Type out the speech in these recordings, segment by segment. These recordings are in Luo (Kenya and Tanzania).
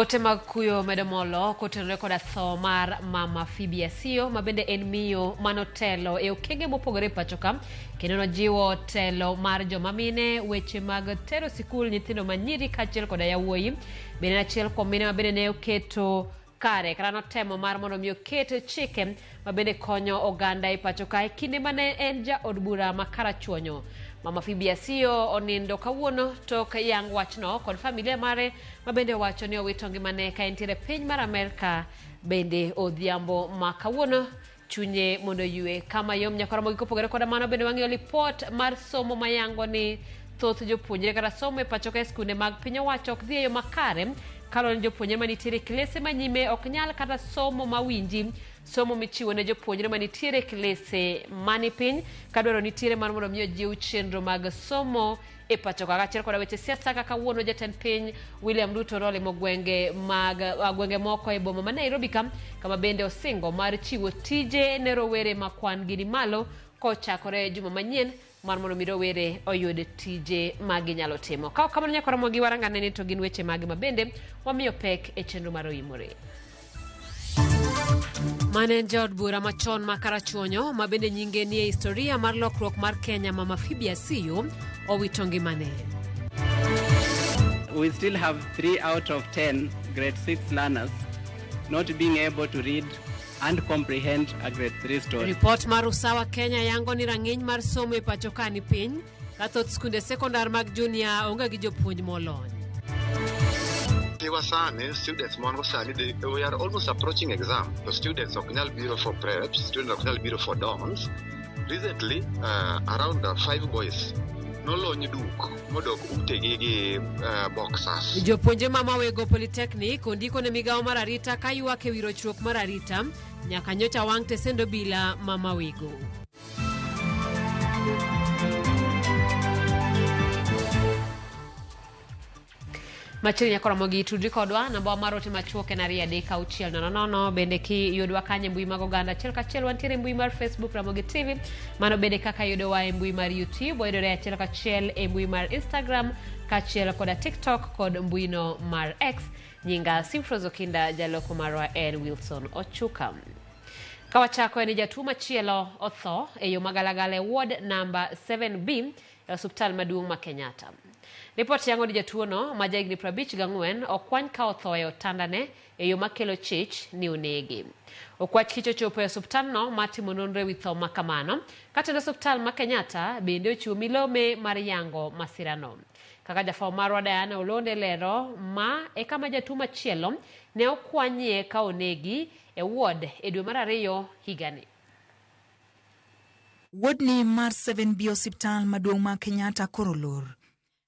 Ote mag kuyo medamolo kotenore koda tho mar mama Phoebe Asio mabende en miyo manotelo e okenge mopogore pachoka kendo nojiwo telo mar joma mine weche mag tero sikul nyithindo manyiri kaachiel koda yawuoyi. Bende achiel kuom mine mabende ne oketo kare kata notemo mar mondo mi oket chike mabende konyo oganda e pachoka e kinde mane en ja od bura ma Karachuonyo. Mama Phoebe Asio onindo kawuono tok yang wachno kod familia mare mabende wacho ni owito ngimane ka entiere piny mar Amerika. Bende odhiambo ma kawuono chunye mondo yue kama yom nyakora mogik opogore koda mano bende wang'eyo lipot mar somo mayango ni thoth jopuonjre kata somo e pachoka e skunde mag piny owacho ok dhi e yo makare kalon jopuonjre manitiere klese manyime ok nyal kata somo mawinji somo michiwo ne jopuonjre manitiere klese mani piny kadwaro nitiere mar mondo miyo jiw chenro mag somo e pachoka. Kaachiel koda weche siasa kaka wuono jatend piny William Ruto rolimo gwenge moko e boma ma Nairobi kama bende osingo mar chiwo tije ne rowere ma kwan gi malo kochakore juma manyien mar mondo mi rowere oyud tije ma ginyalo timo. Ka kamano nyakora mogi warangane ni to gin weche mag mabende wamiyo pek e chenro mar Oyimore. Mane jaod bura machon ma Karachuonyo mabende nyinge ni e historia mar lokruok mar Kenya mama Phoebe Asio owito ngimane. We still have 3 out of 10 grade 6 learners not being able to read and comprehend a grade 3 story. Report mar Usawa Kenya yango ni rang'iny mar somo e pachoka ni piny kathoth skunde sekondar mag junior onge gi jopuonj molony. Students we are almost approaching exam. The students of Knyal Bureau for Preps, students of Knyal Bureau for Dons. Recently, around 5 boys no lonyi duk modok utegi boxers. Jopuonje mama wego Polytechnic ondiko ne migawo mar arita kayuak e wirochruok mar arita nyaka nyocha wang' tesendo bila mama wego. Machiri nyakora mogi tudri kodwa namba mar ote machuoke na ria deka uchiel nono bende ki yudwa kanye mbui mag oganda achiel kachiel wantiere mbui mar Facebook Ramogi TV mano bende kaka yudowa e mbui mar YouTube wayudore achiel kachiel e mbui mar Instagram kachiel koda TikTok kod mbuino mar X nyinga Simfrozo Kinda jaloko marwa en Wilson Ochuka. Kawachako ni jatuo machielo otho e yo magalagale ward number 7B e hospital maduong' ma Kenyatta. Ripoti yango ni jatuono majagni 54 okwany ka otho e otandane e yo makelo chich ni onegi. Okwach kicho chopo e hospitalno matimo nonro wi tho makamano kata hospital ma Kenyatta bende ochiwo milome mar yango masirano. Kaka jafao marwa Diana Olonde lero ma e kama jatuo machielo ne okwanyie ka onegi e ward e dwe mar 2 higani. Ward ni mar 7B hospital maduong' ma Kenyatta koro lor.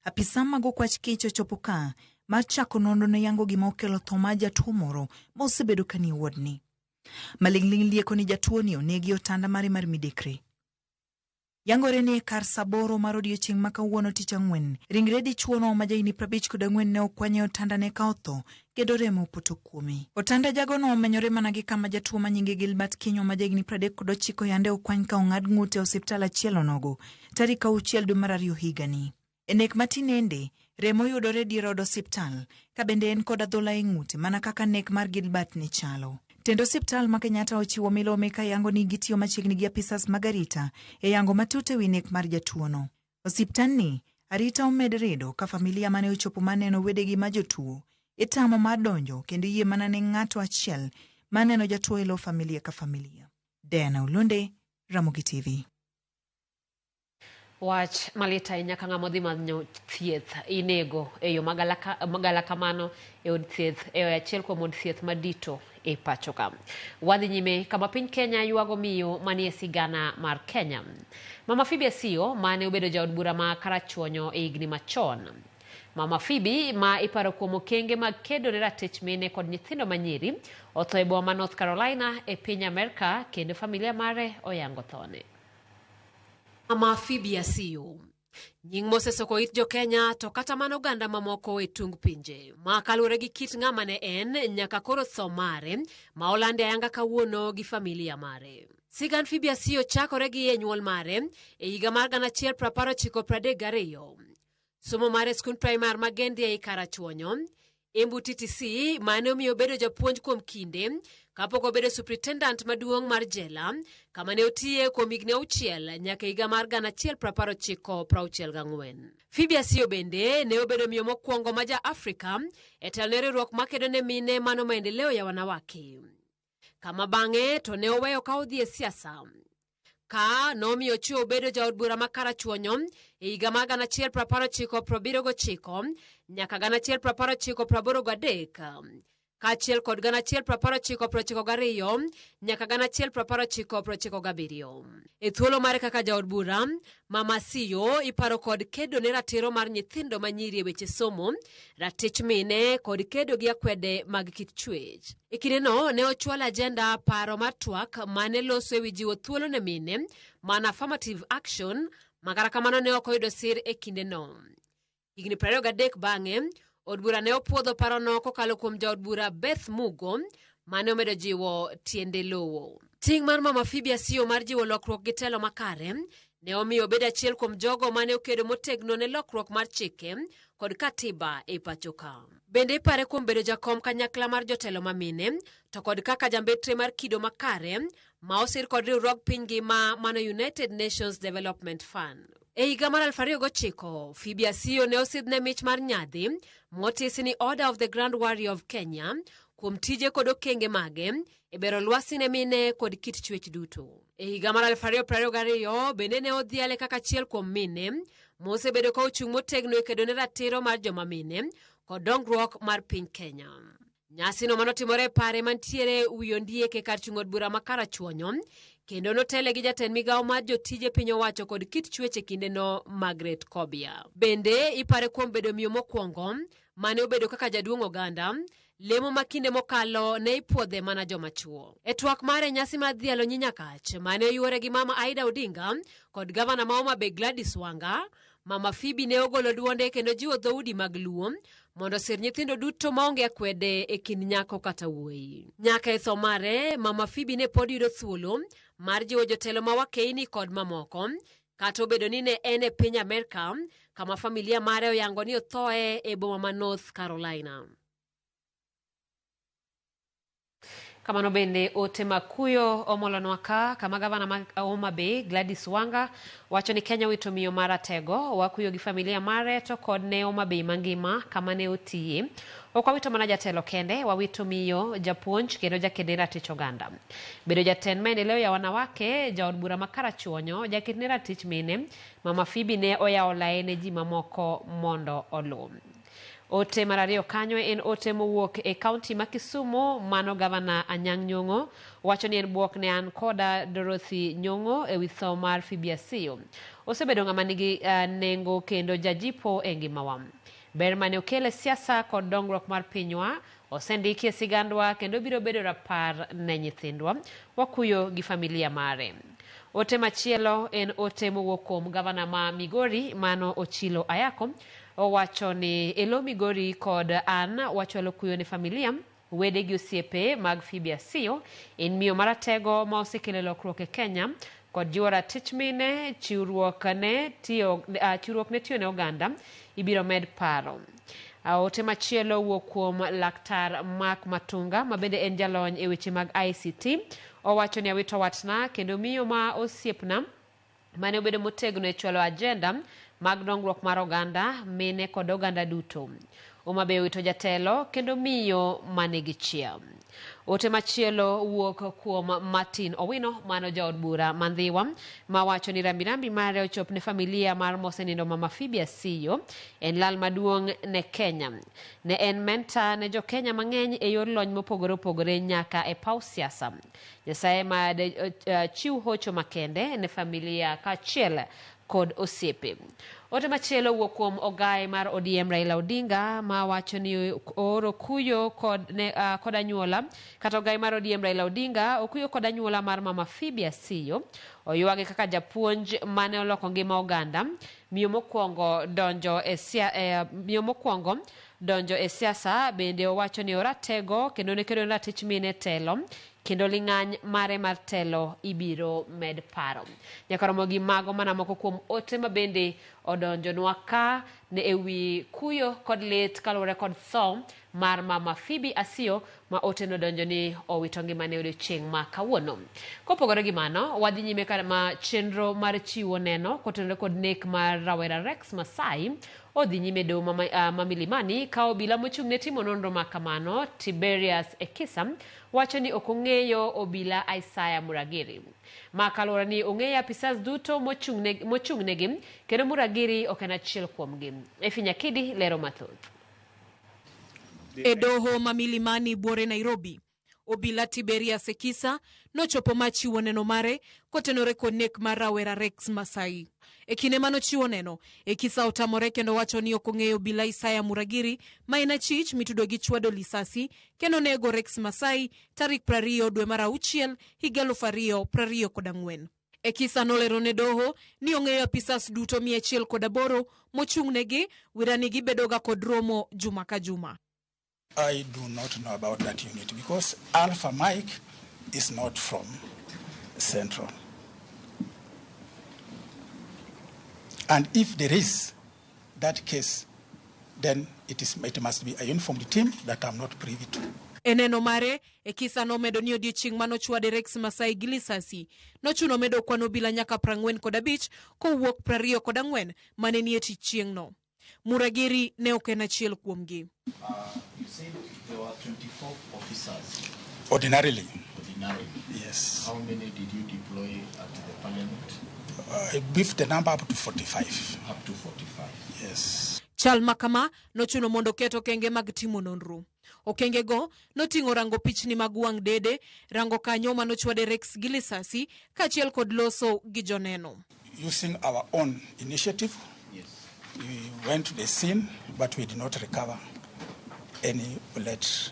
Apisa mag okwach kicho chopo ka mar chako nonro ne yango gima okelo tho ma jatuo moro ma osebedo ka ni ward ni. Maling'ling lieko ni jatuo ni onegi otanda mare mar midekre. Yangore ni kar saboro mar odiochieng' ma kawuono tich ang'wen. Ringre dichuono ma jahigni 54 ne okwanye otanda ne ka otho kendo remo poto kuome. Otanda jagono omenyore mana gi kama jatuo ma nyinge Gilbert Kinyo ma jahigni 39 yande okwany ka ong'ad ng'ute osiptal achiel onogo tarik 6 dwe mar 2 higani. Enek matinende, remo yudore dier od osiptal, ka bende en kod adhola e ng'ute mana kaka nek mar Gilbert ne chalo. Tendo osiptal ma Kenyatta ochiwo milome ka yango ni gitiyo machiegni gi apisas mag arita e yango matut ewi nek mar jatuono. Osiptalni arita omed redo ka familia mane ochopo maneno wedegi ma jotuo itamo mar donjo kendo yie mana ne ng'ato achiel maneno jatuo elo familia ka familia. Diana Olonde, Ramogi TV. Wach malita nyaka ng'amo dhi manyo thieth inego e yo magala kamano e od thieth e achiel kuom od thieth madito e pachoka. Wadhi nyime kama piny Kenya yuago miyo manie sigana mar Kenya. Mama Phoebe Asio mane obedo jaod bura ma Karachuonyo e higni machon. Mama Phoebe ma iparo kuom okenge mag kedo ne ratich mine kod nyithindo manyiri otho e boma North Carolina e piny Amerika kendo familia mare oyango thone. Mama Phoebe Asio nying mosesoko it jo Kenya to kata mano oganda mamoko e tung pinje ma kaluwore gi kit ng'ama ne en nyaka koro tho mare ma olande ayanga kawuono gi familia mare. Sigan Phoebe Asio chakore gi nyuol mare e higa mar 1932. Somo mare skund primar Magendi e Karachuonyo Embu TTC mane omiyo bedo japuonj kuom kinde kapok obedo superintendent maduong' mar jela kama ne otiye kuom higni 6 nyaka higa mar 1964. Phoebe Asiyo bende ne obedo miyo mokwongo ma ja Afrika e telo ne riwruok makedo ne mine mano maendeleo ya wanawake. Kama bang'e to ne oweyo ka odhi e siasa. Ka nomiyo chi obedo jaod bura makarachuonyo e higa mar 1979 nyaka 1983 kaachiel kod 1992 nyaka 1997. E thuolo mare kaka jaod bura, Mama Asiyo iparo kod kedo ne ratiro mar nyithindo manyiri e weche somo, ratich mine kod kedo gi akwede mag kit chwech. E kindeno ne ochwalo ajenda paro mar twak mane loso e wi jiwo thuolo ne mine man affirmative action, makara kamano ne ok oyudo sir e kindeno. Higni 23 bang'e, od bura ne opuodho parono kokalo kuom jaod bura Beth Mugo mane omedo jiwo tiende lowo. Ting' mar Mama Phoebe Asiyo mar jiwo lokruok gi telo makare ne omiyo bedo achiel kuom jogo mane okedo motegno ne lokruok mar chike kod katiba e pachoka. Bende ipare kuom bedo jakom kanyakla mar jotelo mamine to kod kaka jambetre mar kido makare ma osir kod riwruog piny ngima mano United Nations Development Fund. E higa mar 2009, Phoebe Asiyo ne osidhne mich mar nyadhi motisi ni Order of the Grand Warrior of Kenya kuom tije kod okenge mage e bero lwasi ne mine kod kit chwech duto. E higa mar 2022 bende ne odhiale kaka achiel kuom mine mosebedo ka ochung' motegno e kedo ne ratiro mar joma mine kod dongruok mar piny Kenya. Nyasi no manotimore pare mantiere wi ondiek kar chung' od bura makarachuonyo kendo notele gi jatend migawo mar jotije piny owacho kod kit chwech e kindeno Margaret Kobia. Bende ipare kuom bedo miyo mokwongo mane obedo kaka jaduong' oganda, lemo makinde mokalo ne ipuodhe mana joma chuo. E twak mare nyasi mar dhialo Nyinyakach mane oyuore gi Mama Aida Odinga kod gavana ma Homa Bay Gladys Wanga, Mama Phoebe ne ogolo duonde kendo jiwo dhoudi mag Luo mondo sir nyithindo duto maonge akwede e kind nyako kata wuoyi. Nyaka e tho mare, Mama Phoebe ne pod yudo thuolo mar jiwo jotelo ma wakeini kod mamoko, kata obedo ni ne en e piny Amerka kama familia mare oyango ni othoe e boma ma North Carolina. Kamano bende ote makuyo omolonwa ka kama gavana ma Homa Bay Gladys Wanga wacho ni Kenya wito miyo maratego wakuyo gi familia mare to kod ne Homa Bay mangima kama ne otiye. Ok wawito mana jatelo kende, wawito miyo japuonj kendo jakende ratich oganda. Bedo jatend maendeleo ya wanawake, jaod bura makarachuonyo, jakende ratich mine, Mama Phoebe ne oyawo laene ji mamoko mondo olu. Ote marario kanyo en ote mowuok e kaunti ma Kisumu, mano gavana Anyang' Nyong'o wacho ni en buok ne an koda Dorothy Nyong'o e wi tho mar Phoebe Asiyo. Osebedo ng'ama nigi nengo kendo jajipo e ngimawa. Ber mane okele siasa kod dongruok mar pinywa osendiki e sigandwa kendo biro bedo rapar ne nyithindwa, wakuyo gi familia mare. Ote machielo en ote mowuok kuom gavana ma Migori mano Ochilo Ayako owacho ni elo Migori kod an wachwalo kuyo ne familia wede gi osiepe mag Phoebe Asiyo en miyo maratego ma osekelo lokruok e Kenya kod jiwo ratich mine, chiwruok ne tiyo ne oganda ibiro med paro. Ote machielo wuok kuom laktar Mark Matunga mabende en jalony e weche mag ICT owacho ni awito watna kendo miyo ma osiepna mane obedo motegno e chwalo agenda mag dongruok mar oganda mine kod oganda duto. Homa Bay wito jatelo kendo miyo manigi chia. Ote machielo wuok kuom Martin Owino mano jaod bura Mandhiwa ma wacho ni rambirambi mare ochop ne familia mar mosenindo Mama Phoebe Asiyo en lal maduong' ne Kenya. Ne en mentor ne jo Kenya mang'eny e yor lony mopogore opogore nyaka e paw siasa. Nyasaye ma chiw hocho makende ne familia kaachiel kod osiepe. Ote machielo wuok kuom ogai mar ODM Raila Odinga ma wacho ni oro kuyo kod anyuola, kata ogai mar ODM Raila Odinga okuyo kod anyuola mar Mama Phoebe Asiyo oyuage kaka japuonj mane oloko ngima oganda, miyo mokwongo donjo e siasa bende owacho ni oratego kendo ne kedo ratich mine telo kendo ling'any mare mar telo ibiro med paro. Nyaka romo gi mago mana moko kuom ote ma bende odonjonwa ka ne ewi kuyo kod lit kaluwore kod tho mar mama Phoebe Asio ma ote no donjo ni owito ngimane odiochieng' ma kawuono. Kopogore gi mano, wadhi nyime kama chenro mar chiwo neno kotenore kod nek mar rawera Rex Masai odhi nyime doho ma Milimani ka obila mochung' ne timo nonro ma kamano Tiberius Ekisa wacho ni ok ong'eyo obila Isaiah Muragiri. Ma kaluwore ni ong'eyo apisas duto mochung' negi kendo Muragiri ok en achiel kuomgi. Efi Nyakidi lero mathoth. E doho ma Milimani buore Nairobi, obila Tiberius Ekisa nochopo machiwo neno mare kotenore kod nek mar rawera Rex Masai. E kinde manochiwo neno, Ekisa otamore kendo wacho ni ok ong'eyo obila Isaiah Muragiri ma en achich mitudo gi chwado lisasi kendo nego Rex Masai tarik 20 dwe mar auchiel higa 2024. Ekisa nolero ne doho ni ong'eyo apisas duto 108 mochung' negi wirani gibedoga kod romo juma ka juma. I do not know about that unit because Alpha Mike is not from Central. And if there is that case, then it must be a uniformed team that I'm not privy to. Eneno mare, Ekisa nomedo ni odiochieng' manochwade Rex Masai gi lisasi nochuno medo kwano obila nyaka 45 kowuok 24 mane nie tich chieng'no. Muragiri ne ok en achiel kuomgi. You said there were 24 officers. Ordinarily. Yes. How many did you deploy at the parliament? I beefed the number up to 45. Up to 45. Yes. Chal makama nochuno mondo keto kenge mag timo nonro. Okenge go noting'o rango pichni mag wang' dede, rango kanyo manochwade Rex gi lisasi kaachiel kod loso gi joneno. Using our own initiative, Yes. we went to the scene, but we did not recover any bullet,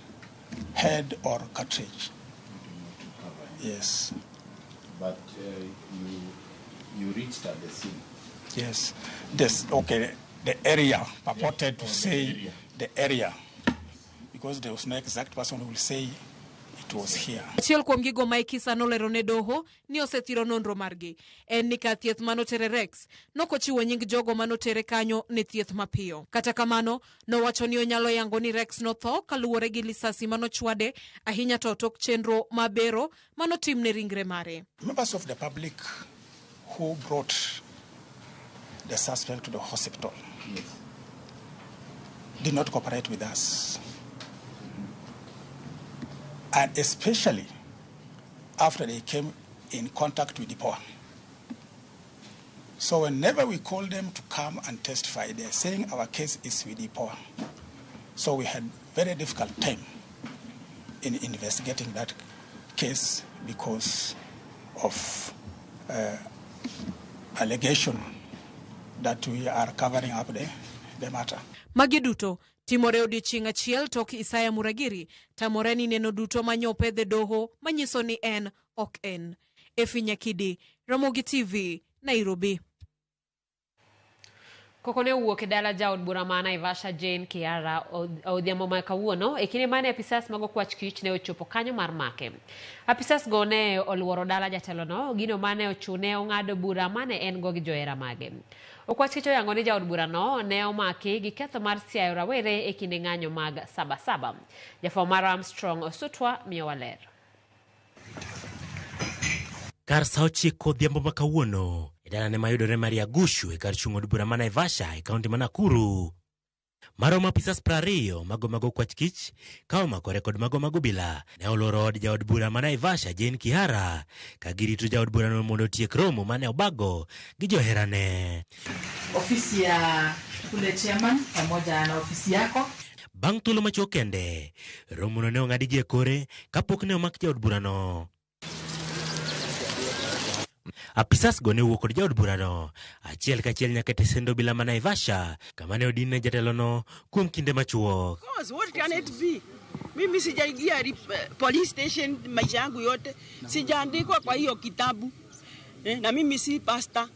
head or cartridge. Yes. But you reached at the scene. Yes. Okay. The area purported to say the area, because there was no exact person who will say it was here. Achiel kuom gigo ma Ekisa nolero ne doho ni osethiro nonro margi en ni ka thieth manotere Rex nokochiwo nying jogo manotere kanyo ne thieth mapiyo. Kata kamano nowacho ni onyalo yango ni Rex notho kaluwore gi lisasi manochwade ahinya to tok chenro mabero manotim ne ringre mare. Members of the public who brought the suspect to the hospital did not cooperate with us. And especially after they came in contact with the power. So whenever we call them to come and testify, they're saying our case is with the power. So we had very difficult time in investigating that case because of allegation that we are covering up the matter. Magi duto timore odiochieng' achiel tok Isaiah Muragiri tamore ni neno duto manyope dhe doho manyiso ni en ok en. Efi Nyakidi, Ramogi TV, Nairobi. Kokone wuok e dala jaod bura ma Naivasha Jane Kiara odhiambo ma kawuono e kinde mane apisas mag okwach kich ne ochopo kanyo mar make. Apisas go ne oluoro dala jatelo no gino mane ochune ong'ado bura mane en go gi johera mage. Okwach kich oyango ni jaod bura no ne omaki gi ketho mar siayo rawere e kinde ng'anyo mag Sabasaba. Jafo mar Armstrong Osutwa miyo waler. Kar sa 9 odhiambo ma kawuono dala ne mayudore Maria Gushu e kar chung' od bura ma Naivasha e kaunti ma Nakuru. Maromo apisas 20 mago kwach kich ka omakore kod mago bila ne oloro od jaod bura ma Naivasha Jane Kiara ka girito jaod bura no mondo tiek romo mane obago gi joherane. Ofisi ya kule chairman pamoja na ofisi yako. Bang' thuolo machuok kende, romo no ne ong'adi gi e kore kapok ne omak jaod bura no. Apisas go ne wuok kod jaod bura no achiel kachiel nyaka tesendo bila ma Naivasha kama ne odin ne jatelo no kuom kinde machuok. What can it be? Mimi sijaingia police station maisha yangu yote. Sijaandikwa kwa hiyo kitabu. Na mimi si pastor.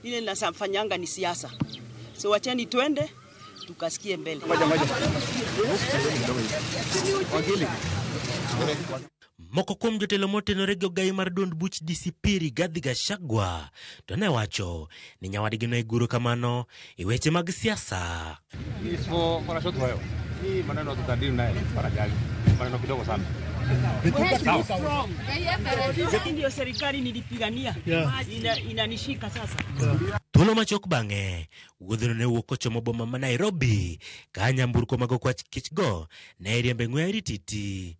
Ile nasafanyanga ni siasa. So wacheni twende tukasikie mbele. Moko kuom jotelo motenore gi ogai mar duond buch DCP Rigathi Gachagua to ne wacho ni nyawadgi no iguro kamano e weche mag siasa. Hii maneno tutadili naye farajali. Maneno kidogo sana. Ndio serikali nilipigania. Inanishika sasa. Thuolo machok bang'e, wuodhno ne wuok kochomo boma ma Nairobi, ka nyamburko mag okwach kichgo ne riembe ng'we rititi.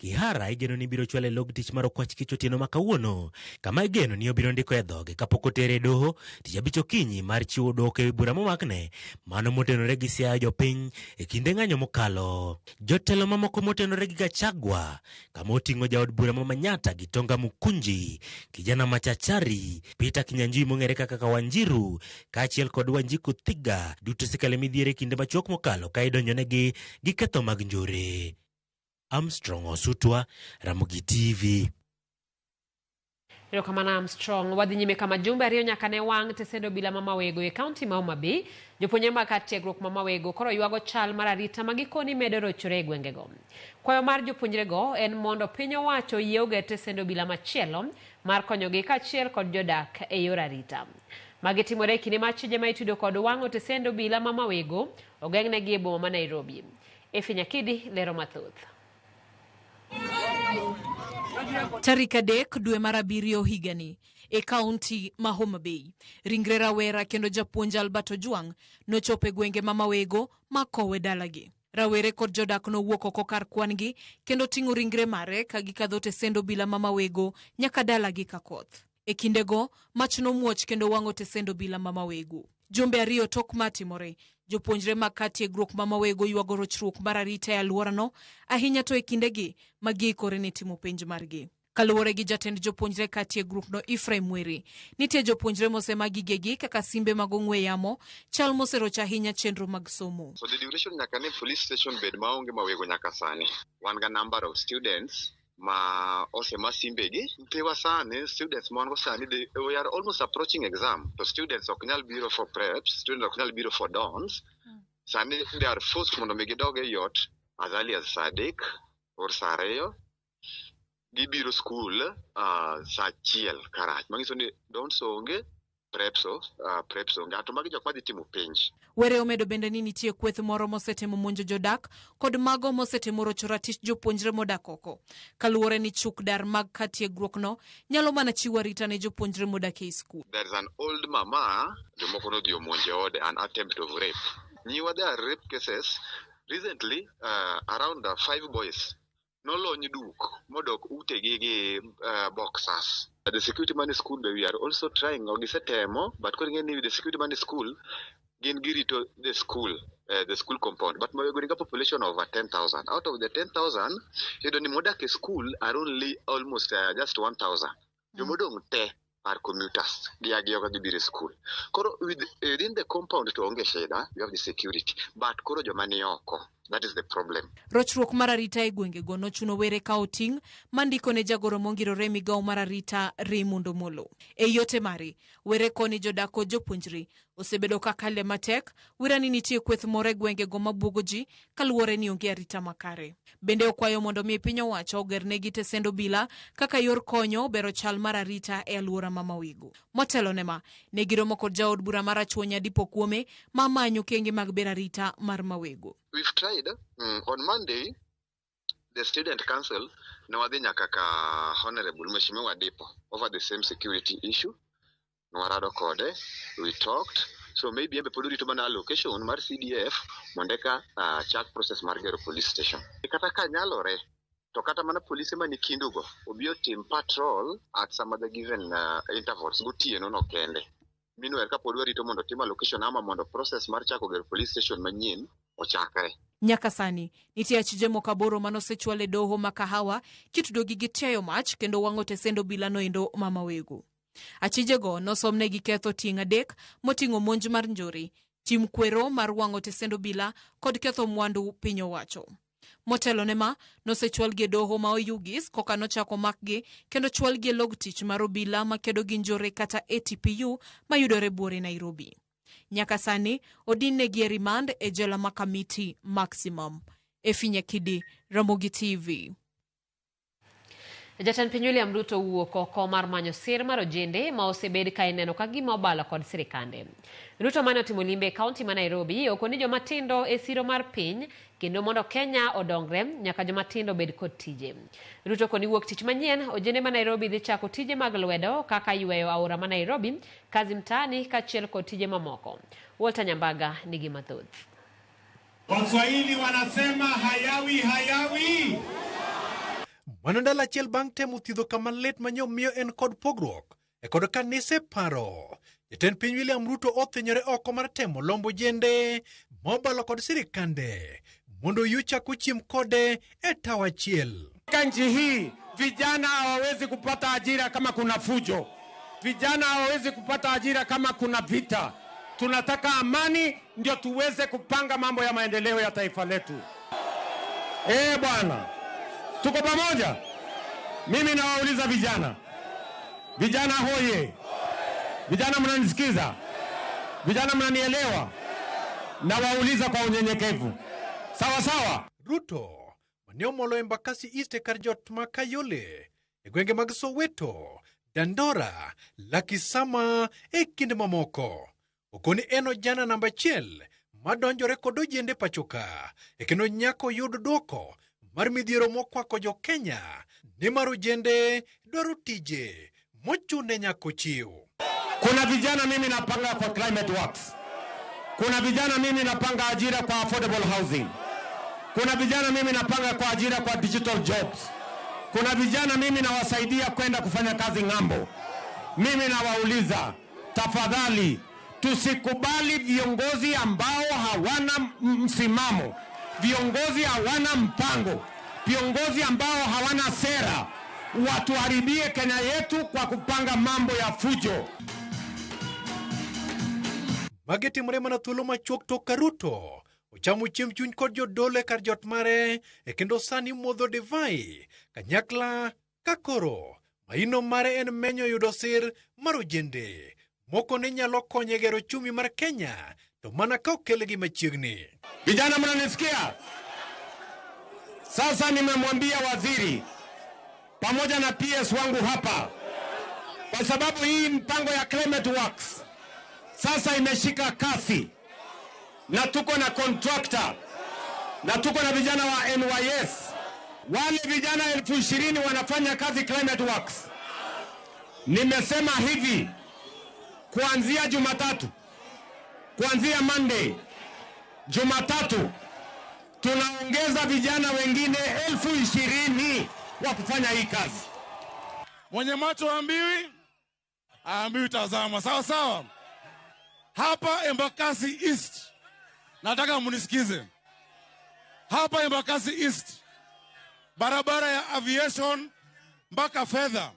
Kihara igeno ni biro chwale log tich mar okwach kich otieno ma kawuono, kama igeno ni obiro ndiko e dhoge kapok otere doho tich abich okinyi mar chiwo dwoko e bura momakne mano motenore gi siaya jopiny e kinde ng'anyo mokalo. Jotelo mamoko motenore gi Gachagua, kama oting'o jaod bura ma Manyatta gi Tonga Mukunji, kijana machachari, Peter Kinyanjui mong'ere kaka Wanjiru, kaachiel kod Wanjiku Thiga, duto sikale midhiere kinde machuok mokalo ka idonjonegi gi ketho mag njore. Armstrong Osutwa, Ramogi TV. Ilo kamana Armstrong, wadhi nyime kama jumbe ariyo nyaka ne wang' tesendo bila mama wego e kaunti ma Homa Bay. Jopuonjre mag kar tiegruok mama wego koro yuago chal mar arita magikoni medo rochore e gwengego. Kwayo mar jopuonjrego en mondo piny owacho yie oger tesendo bila machielo mar konyogi kaachiel kod jodak e yor arita. Magitimore kinde mar chije ma itudo kod wang'o tesendo bila mama wego ogeng'negi e boma ma Nairobi. Efi Nyakidi lero mathoth. Tarik 3 dwe mar 7 higani e kaunti ma Homa Bay, ringre rawera kendo japuonj Albert Ojwang nochopo e gwenge ma Mawego ma kowe dalagi. Rawere kod jodak nowuok oko kar kwangi kendo ting'o ringre mare ka gikadho tesendo bila ma Mawego nyaka dalagi ka koth. E kindego mach nomuoch kendo wang'o tesendo bila ma Mawego. Jumbe ariyo tok matimore, jopuonjre mag kar tiegruok ma Mawego yuago rochruok mar arita e alworano, ahinya to e kindegi ma giikore ne timo penj margi. Kaluwore gi jatend jopuonjre kar tiegruok no Ephraim Were, nitie jopuonjre mosema gigegi kaka simbe mag ong'we yamo chal moseroch ahinya chenro mag somo. So the duration nyaka ne police station bed maonge Mawego nyaka sani. One ga number of students ma osema simbegi mtewa sani students mongo sani we are almost approaching exam. So students oknyal biro for preps, students oknyal biro for dons. Sani they are forced mondo gidoge yot as early as Sadik or Sareyo. Gibiro school sa chiel karach. Mangiso ni dons onge, preps onge. Ato magi jok madhi timo penj. Were omedo bende ni nitie kweth moro mosetemo monjo jodak kod mago mosetemo rocho ratich jopuonjre modak oko. Kaluwore ni chuk dar mag kar tiegruok no nyalo mana chiwo arita ne jopuonjre modak e skul. There is an old mama, jomoko no dio monje ode, an attempt of rape. Nyiwa there are rape cases. Recently, around 5 boys no lony duk modok utegi gi boxers. The security man in school we are also trying ogisetemo, but calling any the security man in school gin girito the school compound, but Mawego got a population of 10,000. Out of the 10,000, you don't modak school are only almost just 1,000. You modong te are commuters. They are going school. Koro within the compound to onge sheda, you have the security, but koro jomani oko. That is the problem. Rochruok mar arita e gwengego nochuno Were ka oting' mandiko ne jagoro mongirore migawo mar arita Raymond Omolo. E yote mari, Were koni jodak kod jopuonjre osebedo ka kale matek wirani nitie kweth moro e gwengego mabuogo ji kaluwore ni onge arita makare. Bende okwayo mondo mi piny owacho ogernegi tesendo bila kaka yor konyo bero chal mar arita e alwora ma Mawego. Motelo nema, ne giromo kod jaod bura mar Achuonya Dipo Kuome ma manyo kenge mag bero arita mar Mawego. We've tried. On Monday, the student council nawadhi nyaka ka Honorable Mheshimiwa Dipo over the same security issue. Nwarado kode, we talked. So maybe embe poduri to mana allocation mar CDF mondeka chak process mar gero police station. Kata ka nyalore to kata mana police mani kindugo obio team patrol at some other given intervals gotieno no kende. Meanwhile ka poduri to mondo team allocation ama mondo process mar chako gero police station manyien ochakre. Nyaka sani, nitie achije moko 8 manosechwal e doho ma Kahawa kitudo gi tiayo mach kendo wang'o tesendo bila noendo ma Mawego. Achijego nosomnegi ketho ting' 3 moting'o monj mar njore, tim kwero mar wang'o tesendo bila kod ketho mwandu piny owacho. Motelo nema nosechwal gi doho ma Oyugis koka nochako makgi kendo chwal gi log tich mar obila ma kedo gi njore kata ATPU mayudore buore Nairobi. Nyaka sani odinegi e rimand e jela ma Kamiti Maximum. Efinya Kidi, Ramogi TV. Jatend piny William Ruto wuok oko mar manyo sir mar ojende ma osebed ka ineno ka gima obalo kod sirikande. Ruto mane otimo limbe e kaunti ma Nairobi okoni joma tindo e siro mar piny kendo mondo Kenya odongre nyaka joma tindo bed kod tije. Ruto koni wuok tich manyien ojende ma Nairobi dhi chako tije mag lwedo kaka yweyo aora ma Nairobi, kazi mtaani kachiel kod tije mamoko. Walter Nyambaga nigi mathoth. Waswahili wanasema hayawi. Manondala chiel bang' temo thiedho kama lit manyo miyo en kod pogruok e kod kanise paro. Jatend piny William Ruto othinyore oko mar temo lombo jende mobalo kod sirikande mondo yuchak uchiem kode e tawa chiel. Nchi hii vijana hawawezi kupata ajira kama kuna fujo. Vijana hawawezi kupata ajira kama kuna vita. Tunataka amani ndio tuweze kupanga mambo ya maendeleo ya taifa letu. Bwana. Tuko pamoja? Mimi nawauliza vijana. Vijana hoye. Vijana mnanisikiza? Vijana mnanielewa? Nawauliza kwa unyenyekevu. Sawa sawa? Ruto maniomolo Embakasi East kar jot ma Kayole e gwenge mag Soweto, Dandora, Lakisama e kinde mamoko. Okoni eno jana namba 1 madonjore kod ojende pachoka e kendo nyako yud dwoko mar midhiero mokwako jo Kenya ni mar ojende dwaro tije mochune nyako chiw. Kuna vijana mimi napanga kwa climate works. Kuna vijana mimi napanga ajira kwa affordable housing. Kuna vijana mimi napanga kwa ajira kwa digital jobs. Kuna vijana mimi nawasaidia kwenda kufanya kazi ng'ambo. Mimi nawauliza, tafadhali tusikubali viongozi ambao hawana msimamo, viongozi hawana mpango, viongozi ambao hawana sera watuharibie Kenya yetu kwa kupanga mambo ya fujo. Mageti mrema na thuolo machuok to Ruto ochamo chiemb chuny kod jodole kar jot mare e kendo sani modho divai kanyakla kakoro maino mare en menyo yudo sir mar ojende moko ne nyalo konye gero chumi mar Kenya to mana ka okelgi machiegni. Vijana mnanisikia? Sasa nimemwambia waziri pamoja na PS wangu hapa, kwa sababu hii mpango ya climate works sasa imeshika kasi na tuko na contractor na tuko na vijana wa NYS. Wale vijana 20,000 wanafanya kazi climate works. Nimesema hivi, kuanzia Jumatatu, kuanzia Monday, Jumatatu tunaongeza vijana wengine 20,000 wa kufanya hii kazi. Mwenye macho ambiwi tazama. Sawa sawa. Hapa Embakasi East, nataka munisikize. Hapa Embakasi East, barabara ya aviation mpaka Fedha,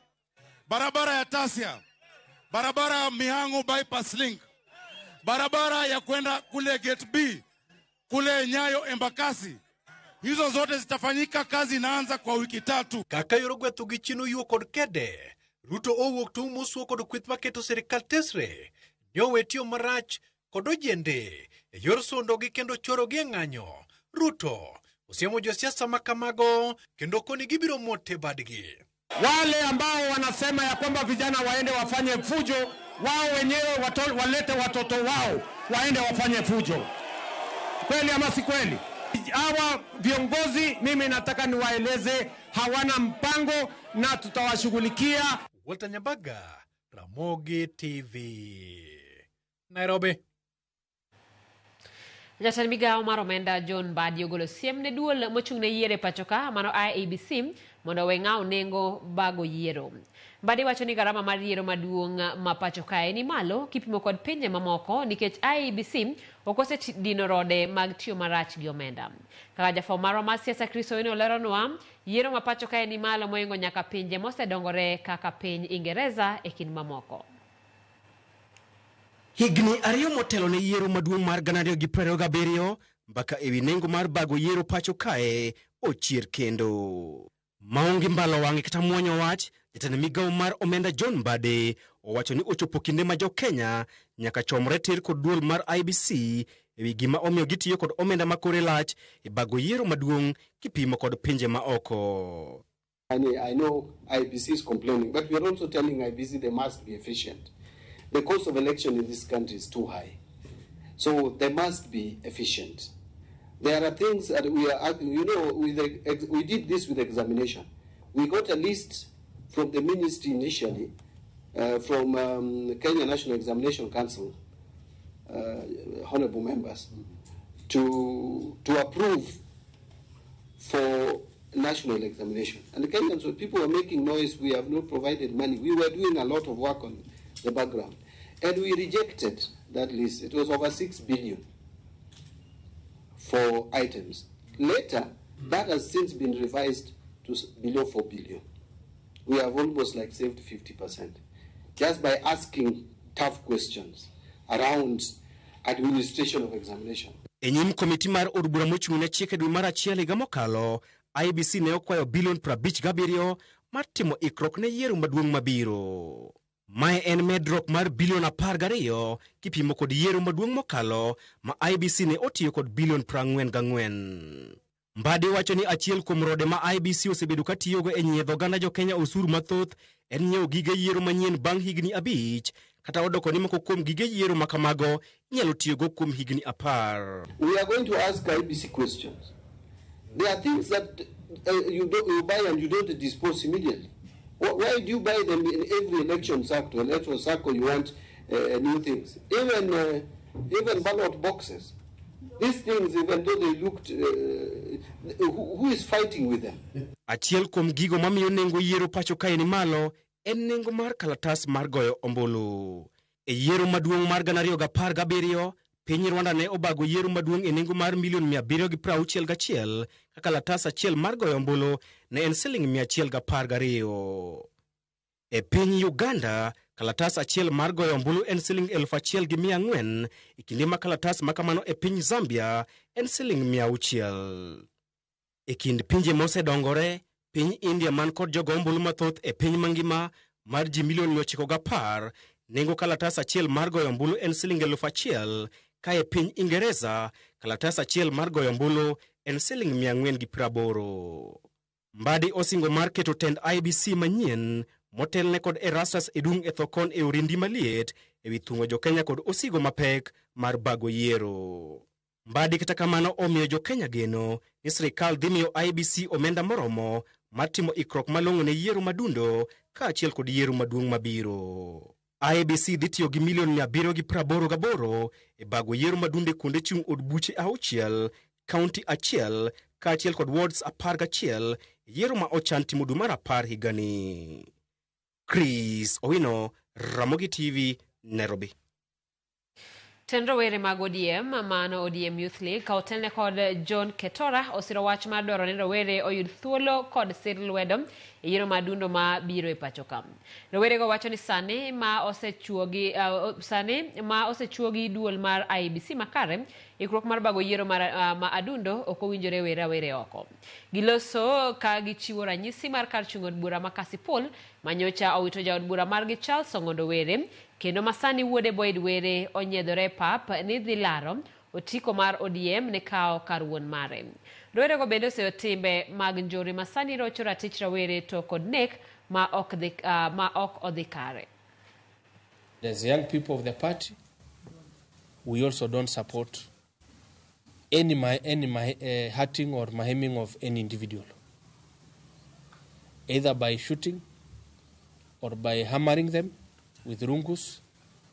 barabara ya Tasia, barabara ya Mihango bypass link, barabara ya kwenda kule Gate B, kule Nyayo Embakasi. Hizo zote zitafanyika, kazi inaanza kwa wiki 3. Kaka yorogwe thugichino yuo kod kede. Ruto owuok to musuo kod kwith maketo sirikal tesre. Nyowetio marach kod ojende e yor sondogi kendo chorogi e ng'anyo. Ruto osiemo josiasa makamago kendo koni gibiro mote badgi. Wale ambao wanasema ya kwamba vijana waende wafanye fujo, wao wenyewe walete watoto wao waende wafanye fujo. Kweli ama si kweli? Hawa viongozi mimi nataka niwaeleze hawana mpango na tutawashughulikia. Walter Nyambaga, Ramogi TV, Nairobi. Jatend migao mar omenda John Mbadi ogolo siem ne duol mochung'ne yiero pachoka mano IEBC mondo we ng'aw nengo bago yiero. Mbadi wacho ni garama mar yiero maduong' ma pachoka ni malo kipimo kod pinje mamoko nikech IEBC okose dino rode mag tiyo marach gi omenda. Kaka jafo maro mar siasa Chris Owino oleronwa, yiero ma pachoka ni malo moingo nyaka pinje mosedongore kaka piny Ingereza e kind mamoko. Higni ariyo motelo ne yiero maduong' mar 2027 mbaka ewi nengo mar bago yiero pacho kae ochier kendo. Maonge mbalo wang'e kata muonyo wach, jatend migao mar omenda John Mbadi owacho ni ochopo kinde ma jo-Kenya nyaka chomre tir kod duol mar IBC ewi gima omiyo gitiyo kod omenda makore lach e bago yiero maduong' kipimo kod pinje ma oko. I know IBC is complaining, but we are also telling IBC they must be efficient. The cost of election in this country is too high. So they must be efficient. There are things that we are, we did this with examination. We got a list from the ministry initially, from Kenya National Examination Council, honorable members, to approve for national examination. And the Kenyans, people were making noise, we have not provided money. We were doing a lot of work on the background. And we rejected that list. It was over 6 billion for items. Later, that has since been revised to below 4 billion. We have almost like saved 50% just by asking tough questions around administration of examination. Enyim komiti mar od bura mochung'ne chike dwe mar achiel higa mokalo, IBC ne okwayo bilion 57 mar timo ikruok ne yiero maduong' mabiro. Mae en medruok mar bilion 12 kipimo kod yiero maduong' mokalo ma IBC ne otiyo kod bilion 44. Mbadi wacho ni achiel kuom rode ma IBC osebedo katiyogo e nyiedho oganda jo-Kenya osuru mathoth en nyiewo gige yiero manyien bang' higni 5 kata odoko ni moko kuom gige yiero makamago inyalo tiyogo kuom higni 10. We are going to ask IBC questions. There are things that you buy and you don't dispose immediately. Why do you buy them in every electoral cycle you want new things? Even ballot boxes. These things, even though they looked, who is fighting with them? Achiel kuom gigo mamiyo nengo yiero pacho kae ni malo en nengo mar kalatas mar goyo ombulu. E yiero maduong' mar 2017, piny Rwanda ne obago yiero maduong' e nengo mar milion 761 ka kalatas achiel mar goyo ombulu ne en siling 112. E piny Uganda, kalatas achiel mar goyo ombulu en siling 1,400 e kinde ma kalatas makamano e piny Zambia en siling 600. E kind pinje mosedongore, piny India man kod jogo ombulu mathoth e piny mangima mar ji milion 910, nengo kalatas achiel mar goyo ombulu en siling 1,000, ka e piny Ingereza kalatas achiel mar goyo ombulu en siling 480. Mbadi osingo mar keto tend IBC manyien motelne kod Erastus Edung' Ethokon e orindi maliet ewi thung'o jo-Kenya kod osigo mapek mar bago yiero. Mbadi kata kamano omiyo jo-Kenya geno ni sirikal dhi miyo IBC omenda moromo mar timo ikruok malong'o ne yiero madundo ka achiel kod yiero maduong' mabiro. IBC dhi tiyo gi milion 788 e bago yiero madundo e kuonde chung' od buche 6, kaunti 1 ka achiel kod wards 11 yiero ma ochan timo dwe mar 10 higani. Chris Owino, Ramogi TV, Nairobi. Tend rowere mag ODM mano ODM Youth League ka otelne kod John Ketora osiro wach mar dwaro ni rowere oyud thuolo kod sir lwedo e yiero madundo ma biro e pacho ka. Rowere go wacho ni sani ma osechuogi duol mar IBC makare ikruok mar bago yiero ma adundo ok owinjore were oko. Giloso ka gichiwo ranyisi mar kar chung' od bura ma Kasipul manyocha owito jaod bura margi Charles Ong'ondo Were kendo masani wuode Boyd Were onyiedhore pap ni dhi laro otiko mar ODM ne kao kar wuon mare. Rowere go bende oseyo timbe mag njore masani rocho ratich rawere to kod nek ma ok odhi kare. As young people of the party, we also don't support any hurting or maiming of any individual, either by shooting or by hammering them with rungus,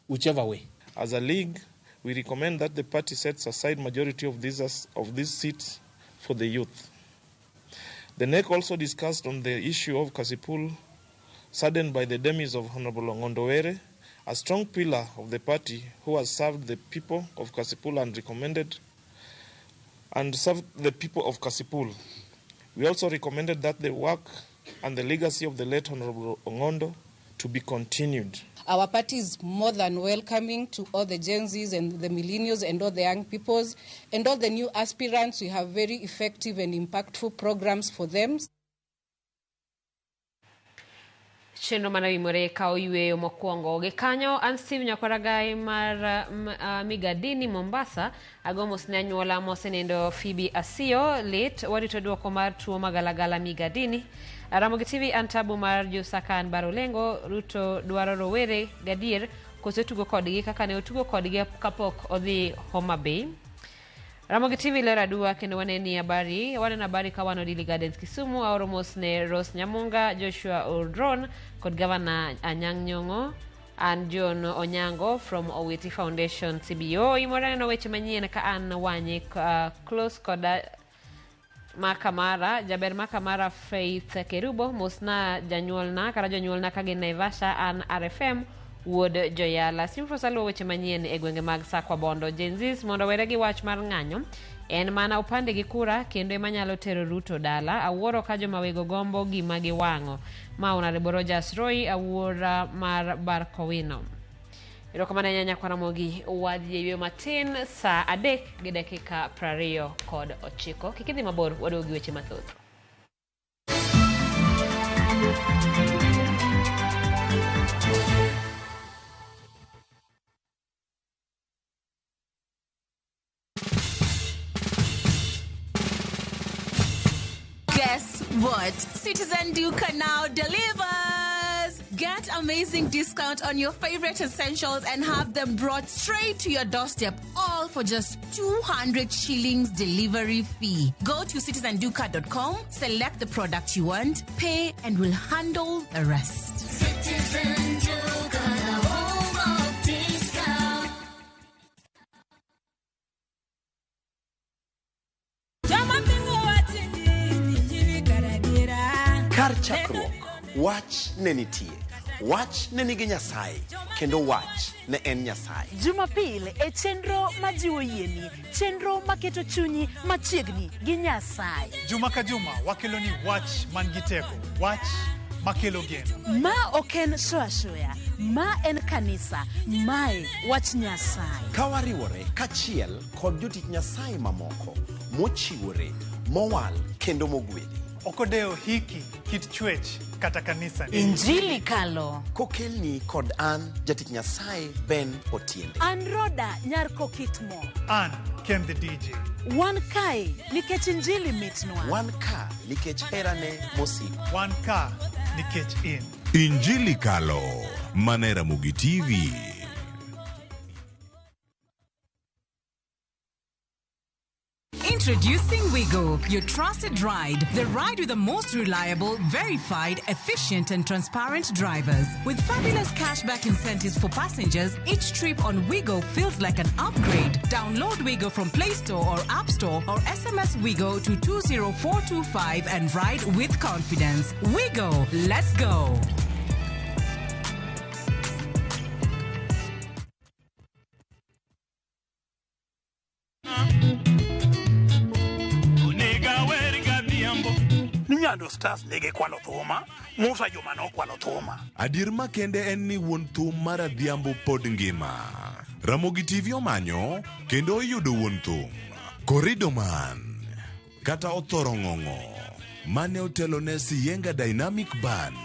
whichever way. As a league, we recommend that the party sets aside majority of these seats for the youth. The NEC also discussed on the issue of Kasipul, saddened by the demise of Honorable Ong'ondo Were, a strong pillar of the party who has served the people of Kasipul and served the people of Kasipul. We also recommended that the work and the legacy of the late Honorable Ong'ondo to be continued. Our party is more than welcoming to all the Gen Zs and the millennials and all the young peoples and all the new aspirants. We have very effective and impactful programs for them. Chenro manawimore kao yweyo mokwongo gi kanyo an Steve Nyakwaragai mar Migadini Mombasa agomos ne anyuola mosenendo Phoebe Asio lit warito duoko mar tuo magalagala Migadini. Ramogi TV antabu mar Jusakan Barolengo Ruto dwaro rowere gadier kosetugo kodgi kaka ne otugo kodgi kapok odhi Homa Bay. Ramogi TV lera dua kendo waneni habari kawano Dili Gardens Kisumu aoromos ne Rose Nyamunga, Joshua Urdron kod Governor Anyang' Nyong'o and John Onyango from Owiti Foundation CBO. Imorane no weche manyien ka an wanye close koda Makamara, Jaber Makamara Faith Kerubo, Mosna Janyuolna, Kara Janyuolna kagin Naivasha an RFM Wood Joyala. Simfo salo weche manyien e gwenge mag Sakwa Bondo. Jenzis mondo were gi wach mar ng'anyo. En mana upande gi kura kendo emanyalo tero Ruto dala. Awuoro ka joma wego gombo gima giwang'o. Ma Honorable Rogers Roy awuora mar Barkowino. Irokamana nyanya kwa Ramogi wadhi yweyo matin saa 3:29 kikidhi mabor wadogi weche mathoth. Guess what? Citizen Duka now delivers! Get amazing discount on your favorite essentials and have them brought straight to your doorstep, all for just 200 shillings delivery fee. Go to citizenduka.com, select the product you want, pay, and we'll handle the rest. Citizen Duka, the home of discount. Kar chakruok, wach ne nitie. Wach ne nigi Nyasaye, kendo wach ne en Nyasaye. Jumapil e chenro majiwo yieni, chenro maketo chunyi machiegni gi Nyasaye. Juma ka juma wakelo ni wach man gi teko, wach makelo geno. Ma oken shoya, ma en kanisa, mae wach Nyasaye. Ka wariwore kachiel kod jotich Nyasaye mamoko, mochiwore, mowal kendo mogwedhi. Okodeo hiki kit chwech kata kanisa ni. Injili kalo. Kokelni kod an jatich Nyasaye Ben Otiende. An Roda Nyarko Kitmo. An Ken the DJ. Wan kai nikech injili mitnwa. Wan ka nikech herane mosiko. Wan ka nikech in. Injili kalo mana Ramogi TV. Introducing Wigo, your trusted ride. The ride with the most reliable, verified, efficient, and transparent drivers. With fabulous cashback incentives for passengers, each trip on Wigo feels like an upgrade. Download Wigo from Play Store or App Store or SMS Wigo to 20425 and ride with confidence. Wigo, let's go. Nyando Stars nege kwalo thuma, Musa Juma no kwalo thuma. Adier makende en ni wuon thum mar Adhiambo pod ngima. Ramogi TV omanyo kendo oyudo wuon thum. Corridor Man kata Othoro Ng'ong'o mane otelo ne Siyenga Dynamic Band.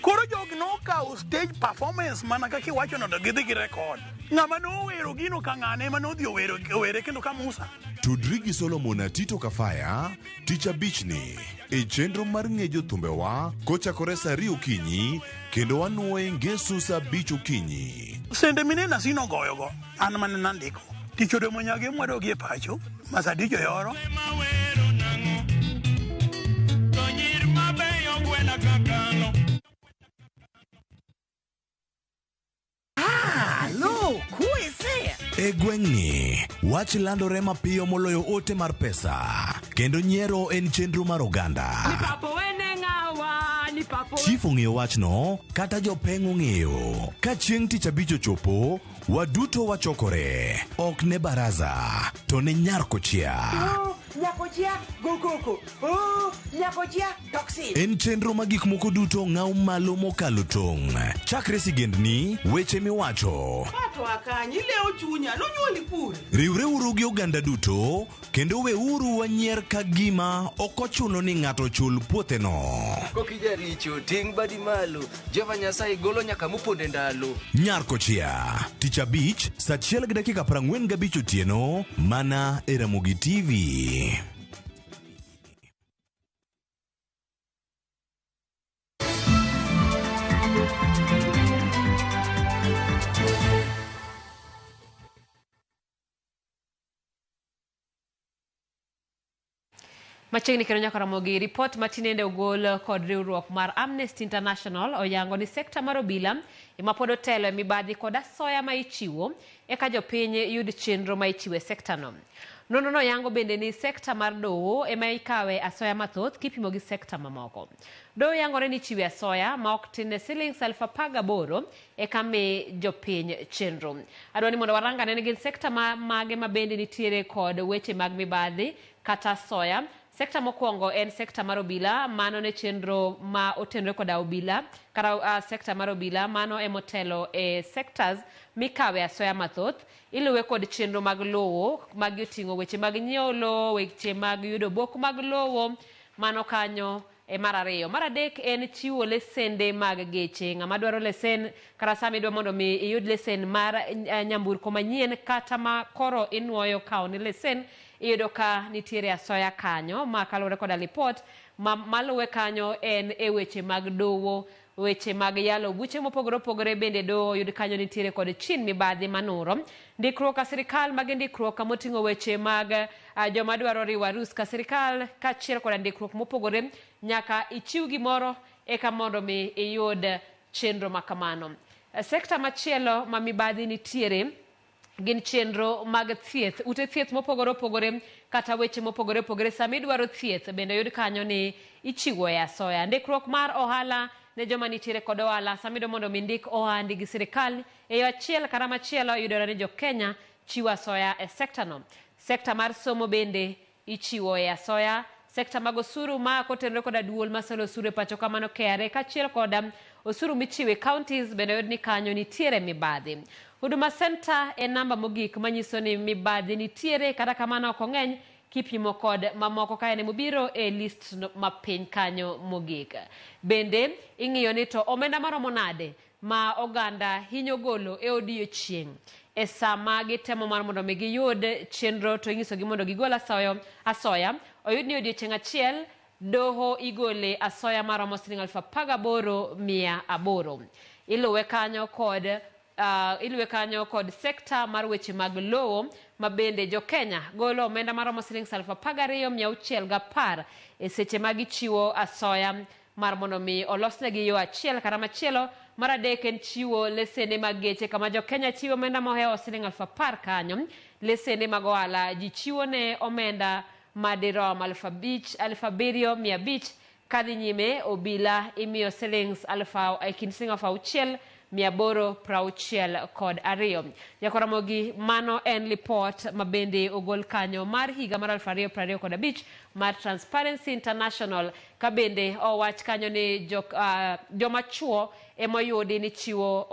Koro jog no kawo stage performance mana kaki wacho no gidhi gi record. Ng'ama no wero gino ka ng'ane ma no dhi were kendo ka Musa. Tudri gi Solomon Atito Kafaya, Ticha Bichni, e chenro mar ng'ejo thumbewa, kochakore saa 2 okinyi, kendo wanuoye ngeso saa 5 okinyi. Sende minena sino goyogo, an mane nandiko. Tichode monyage mwado gi pacho, masadijo yoro. Look, who is there? E gweng'ni, wach landore mapiyo moloyo ote mar pesa, kendo nyiero en chenro mar oganda. Chief ong'eyo wachno, kata jopeng' ong'eyo. Ka chieng' tich abich ochopo, waduto wachokore. Ok ne baraza, to ne Nyarkochia. Nyakojia, go. Nyakojia, toxin. En chenro ma gik moko duto ng'aw malo mokalo tong'. Chakre sigendni, weche miwacho. wa kanyi leo chunya nonyuoli pure. Riwre uru gi oganda duto kendo we uru wanyier ka gima ok ochuno ni ng'ato chul puotheno. Kokija richo ting badi malo Jehova Nyasaye golo nyaka moponde ndalo. Nyarkochia Tich Abich saa 1:45 otieno mana e Ramogi TV. Machiegni kendo nyaka Ramogi, ripot matinende ogol kod riwruok mar Amnesty International oyango ni sekta mar obila ema pod otelo e mibadhi kod asoya ma ichiwo eka jopiny yud chenro ma ichiwo e sekta no. Nonrono yango bende ni sekta mar doho ema ikawe asoya mathoth kipimo gi sekta mamoko. Doho yangore ni chiwe asoya ma ok tin Sh18,000 eka mi jopiny chenro. Adwani mondo waranga ne gin sekta mage ma bende nitiere kod weche mag mibadhi kata asoya. Sekta mokwongo en sekta mar obila, mano ne chenro ma otenore kod obila, kata sekta mar obila mano e motelo e sectors mikawe asoya mathoth, iluwe kod chenro mag lowo, mag oting'o weche mag nyiewo lowo, weche mag yudo obok mag lowo, mano kanyo e mar ariyo. Mar adek en chiwo lesende mag geche. Ng'ama dwaro lesen kata sama idwa mondo mi iyud lesen mar nyamburko manyien kata ma koro inuoyo kawo ni lesen, iyudo ka nitiere asoya kanyo ma kaluwore koda lipot maluwe kanyo en e weche mag dowo, weche mag yalo buche mopogore opogore bende dowo yud kanyo nitiere kod chin mibadhi manuro. Ndikruok ka sirikal mag ndikruok kamoting'o weche mag joma dwaro riwo arus ka sirikal kaachiel kod ndikruok mopogore nyaka ichiw gimoro eka mondo mi iyud chenro makamano. Sekta machielo ma mibadhi nitiere gin chenro mag thieth, ute thieth mopogore opogore kata weche mopogore opogore. Sama idwaro thieth bende yud kanyo ni ichiwo e asoya. Ndikruok mar ohala ne joma nitiere kod ohala, sama idwa mondo mi ndik ohandi gi sirikal e yo achiel kata machielo yudore ni Jo-Kenya chiwo asoya e sekta no. Sekta mar somo bende ichiwo e asoya. Sekta mag osuru ma kotenore koda duol masolo osuru e pacho kamano KRA kaachiel koda osuru michiwe counties bende yud ni kanyo nitiere mibadhi. Huduma Center e namba mogik manyiso ni mibadhi nitiere kata kamano ok ng'eny kipimo kod mamoko ka ene mobiro e list mapiny kanyo mogik. Bende ing'iyo ni to omenda maromo nade ma oganda hinyo golo e odiechieng' e sama gitemo mar mondo mi giyud chenro to ing'isogi mondo gigol asoya. Oyud ni odiechieng' achiel doho igole asoya maromo Sh18,800. Iluwe kanyo kod sekta mar weche mag lowo ma bende Jo-Kenya golo omenda maromo Sh12,610 e seche ma gichiwo asoya mar mondo mi olosnegi yo achiel kata machielo. Mar adek en chiwo lesene mag geche kama Jo-Kenya chiwo omenda mohewo Sh10,000 kanyo. Lesene mag ohala ji chiwo ne omenda madirom Sh5,700. Kadhi nyime obila imiyo Sh6,862. Nyakораmogi mano en lipot mabende ogol kanyo mar higa mar 2025 mar Transparency International. Kabende owach kanyo ni joma chuo emoyudi ni chiwo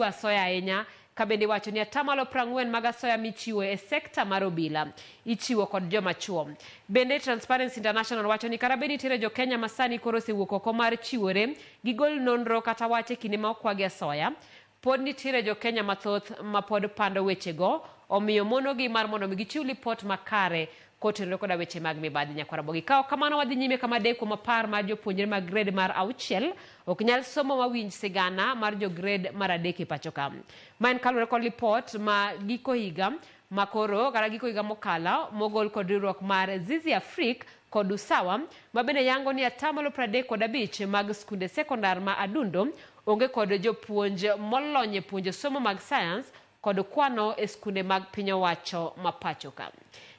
asoya ahinya. Kabende wacho ni 40% mag asoya michiwo e sekta mar obila ichiwo kod joma chuo. Bende Transparency International wacho ni karabe nitiere Jo-Kenya masani koro osewuok oko mar chiwore gigol nonro kata wache kinde ma okwagi asoya. Pod nitiere Jo-Kenya mathoth ma pod pando wechego, omiyo monogi mar mondo mi gichiw lipot makare kotenore koda weche mag mibadhi. Nyakораmogi kawo kamano wadhi nyime kama dek kuom 10 mar jopuonjre mag grade mar 6 ok nyal somo mawinj sigana mar jo grade mar 3 e pacho ka. Ma en kaluwore kod lipot ma giko higa makoro kata giko higa mokalo mogol kod riwruok mar Zizi Afrique kod Usawa ma bende yango ni 35% mag skunde sekondar ma adundo onge kod jopuonj molony e puonjo somo mag science kod kwano e skunde mag piny owacho ma pacho ka.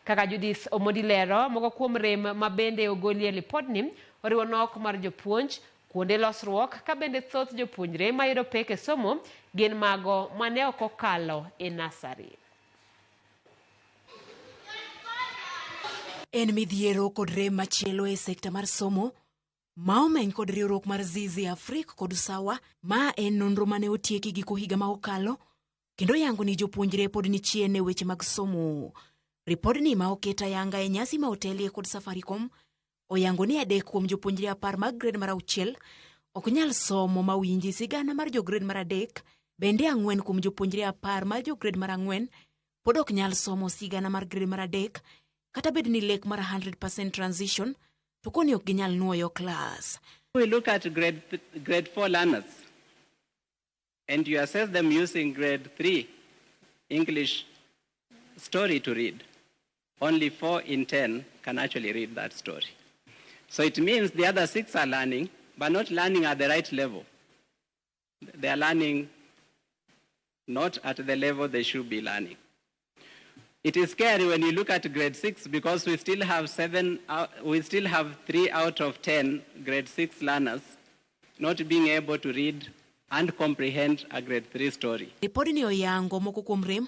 Kaka Judith Omodi lero, moko kuom rem ma bende ogolie lipodni oriwo nok mar jopuonj, kuonde losruok ka bende thoth jopuonjre ma yudo pek e somo gin mago mane ok okalo e nasari. En midhiero kod rem machielo e sekta mar somo ma omeny kod riwruok mar Zizi Afrique kod Usawa ma en nonro mane otieki giko higa ma okalo kendo yango ni jopuonjre pod ni chien e weche mag somo. Ripodni ma oketa yanga e nyasi ma otelie kod Safaricom oyango ni 3 kuom jopuonjre 10 mag grade mar 6 ok nyal somo mawinji sigana mar jograde mar 3, bende 4 kuom jopuonjre 10 mar jograde mar 4 pod ok nyal somo sigana mar grade mar 3 kata bed ni lek mar 100% transition to koni ok ginyal nuoyo class. We look at grade 4 learners and you assess them using grade 3 English story to read. Only 4 in 10 can actually read that story. So it means the other 6 are learning, but not learning at the right level. They are learning not at the level they should be learning. It is scary when you look at grade 6 because we still have 3 out of 10 grade 6 learners not being able to read and comprehend a grade 3 story. Ripodi ni oyango moko kuom rem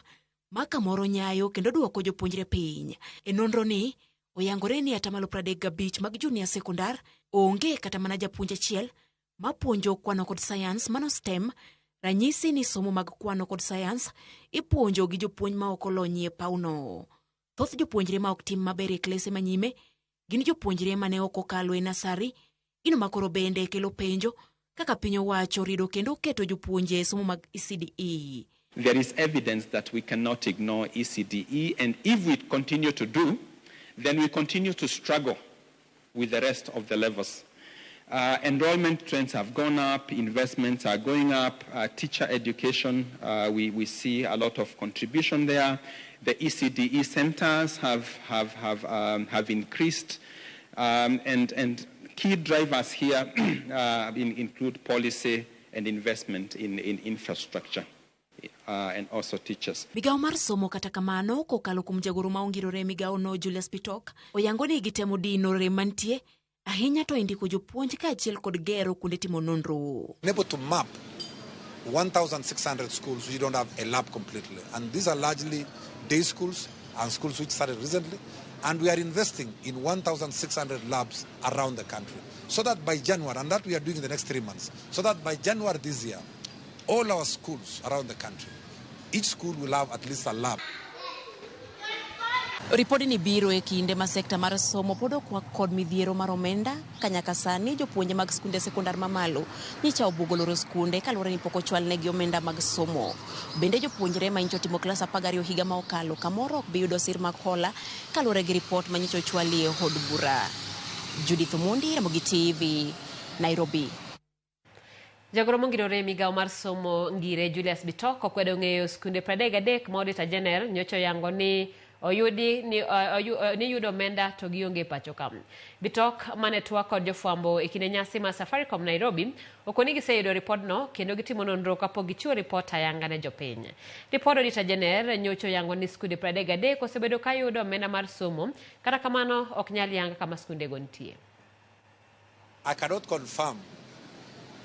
maka moro nyayo kendo duoko jopuonjre piny. E nonro ni oyangore ni 35% mag junior sekondar onge kata mana japuonj achiel mapuonjo kwano kod science mano STEM. Ranyisi ni somo mag kwano kod science ipuonjo gi jopuonj ma ok olony e pauno. Thoth jopuonjre ma ok tim maber e klase manyime gin jopuonjre mane ok okalo e nasari, gino makoro bende kelo penjo kaka piny owacho rido kendo keto jopuonje somo mag ECDE. There is evidence that we cannot ignore ECDE, and if we continue to do, then we continue to struggle with the rest of the levels. Enrollment trends have gone up, investments are going up, teacher education, we see a lot of contribution there. The ECDE centers have increased, and key drivers here include policy and investment in infrastructure. And also teachers. Migao mar somo kata kamano kokalo kum jagoro ma ongirore migao no Julius Bitok oyango ni gitemo dinore mantie ahinya to indiko jopuonj ka achiel kod gero kuonde timo nonro. Able to map 1,600 schools which don't have a lab completely, and these are largely day schools and schools which started recently, and we are investing in 1,600 labs around the country so that by January, and that we are doing in the next 3 months, so that by January this year all our schools around the country, each school will have at least a lab. Ripodi ni biro e kinde ma sekta mar somo podo kwa kod midhiero mar omenda kanyaka sani jopuonje mag skunde sekondar mamalo nyicha obugoloro skunde kalore ni poko chwal negi omenda mag somo. Bende jopuonjre ma incho timo klas 12 higa ma okalo kamoro ok biyudo sir mag hola kalore gi report ma nyicho chwali e od bura. Judith Mundi, Ramogi TV, Nairobi. Jagoro mongirore migao mar somo ngire Julius Bitok okwedo ng'eyo skunde 33 ma Auditor General nyocho yango ni oyudi ni yudo omenda to gionge pacho kam. Bitok mane twak kod jofwambo e kinde nyasi ma Safaricom Nairobi okoni giseyudo ripodno kendo gitimo nonro kapok gichiwo ripot ayanga ne jopiny. Ripod Auditor General nyocho yango ni skunde 33 osebedo ka yudo omenda mar somo kata kamano ok nyal yanga kama skunde go nitie. I cannot confirm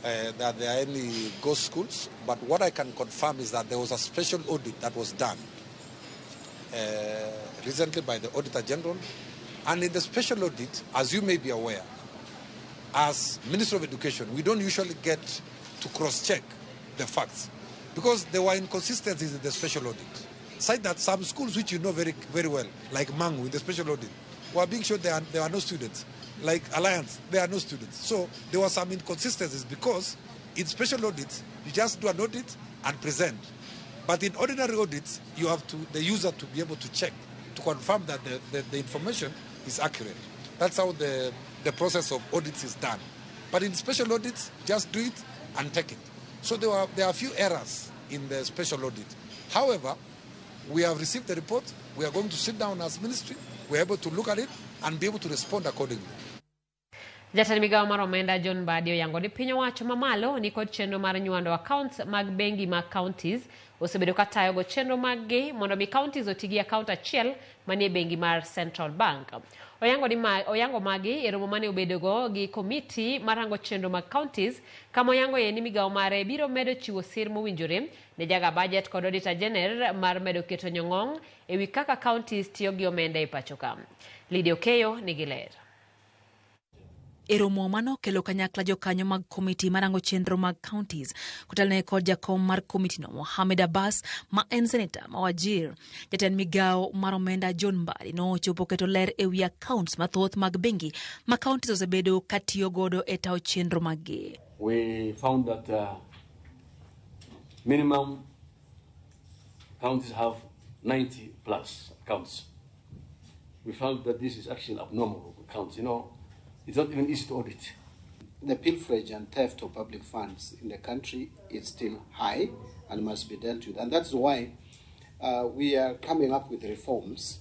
that there are any ghost schools, but what I can confirm is that there was a special audit that was done recently by the Auditor General, and in the special audit, as you may be aware, as Minister of Education, we don't usually get to cross-check the facts because there were inconsistencies in the special audit. Aside that some schools which you know very, very well, like Mangu in the special audit, were being shown there are no students. Like Alliance, there are no students. So there were some inconsistencies because in special audits, you just do an audit and present. But in ordinary audits, you have the user to be able to check, to confirm that the information is accurate. That's how the process of audits is done. But in special audits, just do it and take it. So there are a few errors in the special audit. However, we have received the report. We are going to sit down as ministry. We are able to look at it and be able to respond accordingly. Jatend migao mar omenda John Badio yango ni piny owacho mamalo ni kod chenro mar nyuando accounts mag bengi mag counties osebedo ka tayo go chenro maggi mondo mi counties otigi account achiel manie bengi mar Central Bank. Oyango magi eromo mane obedo go gi komiti marango chenro mag counties kama oyango ye ni migao mare biro medo chiwo sir mowinjore ne jaga budget kod Auditor General mar medo keto nyong'ong ewi kaka counties tiyo gi omenda e pacho ka. Lydia Okeyo nigi ler. E romo mano kelo kanyakla jokanyo mag komiti marango chenro mag counties kotelne kod jakom mar komiti no Mohamed Abbas ma en senator ma Wajir. Jatend migao mar omenda John Mbadi no chopo keto ler e wi accounts mathoth mag bengi ma counties osebedo katiyo godo e tawo chenro maggi. We found that minimum counties have 90 plus accounts. We found that this is actually abnormal accounts. It's not even easy to audit. The pilferage and theft of public funds in the country is still high and must be dealt with. And that's why we are coming up with reforms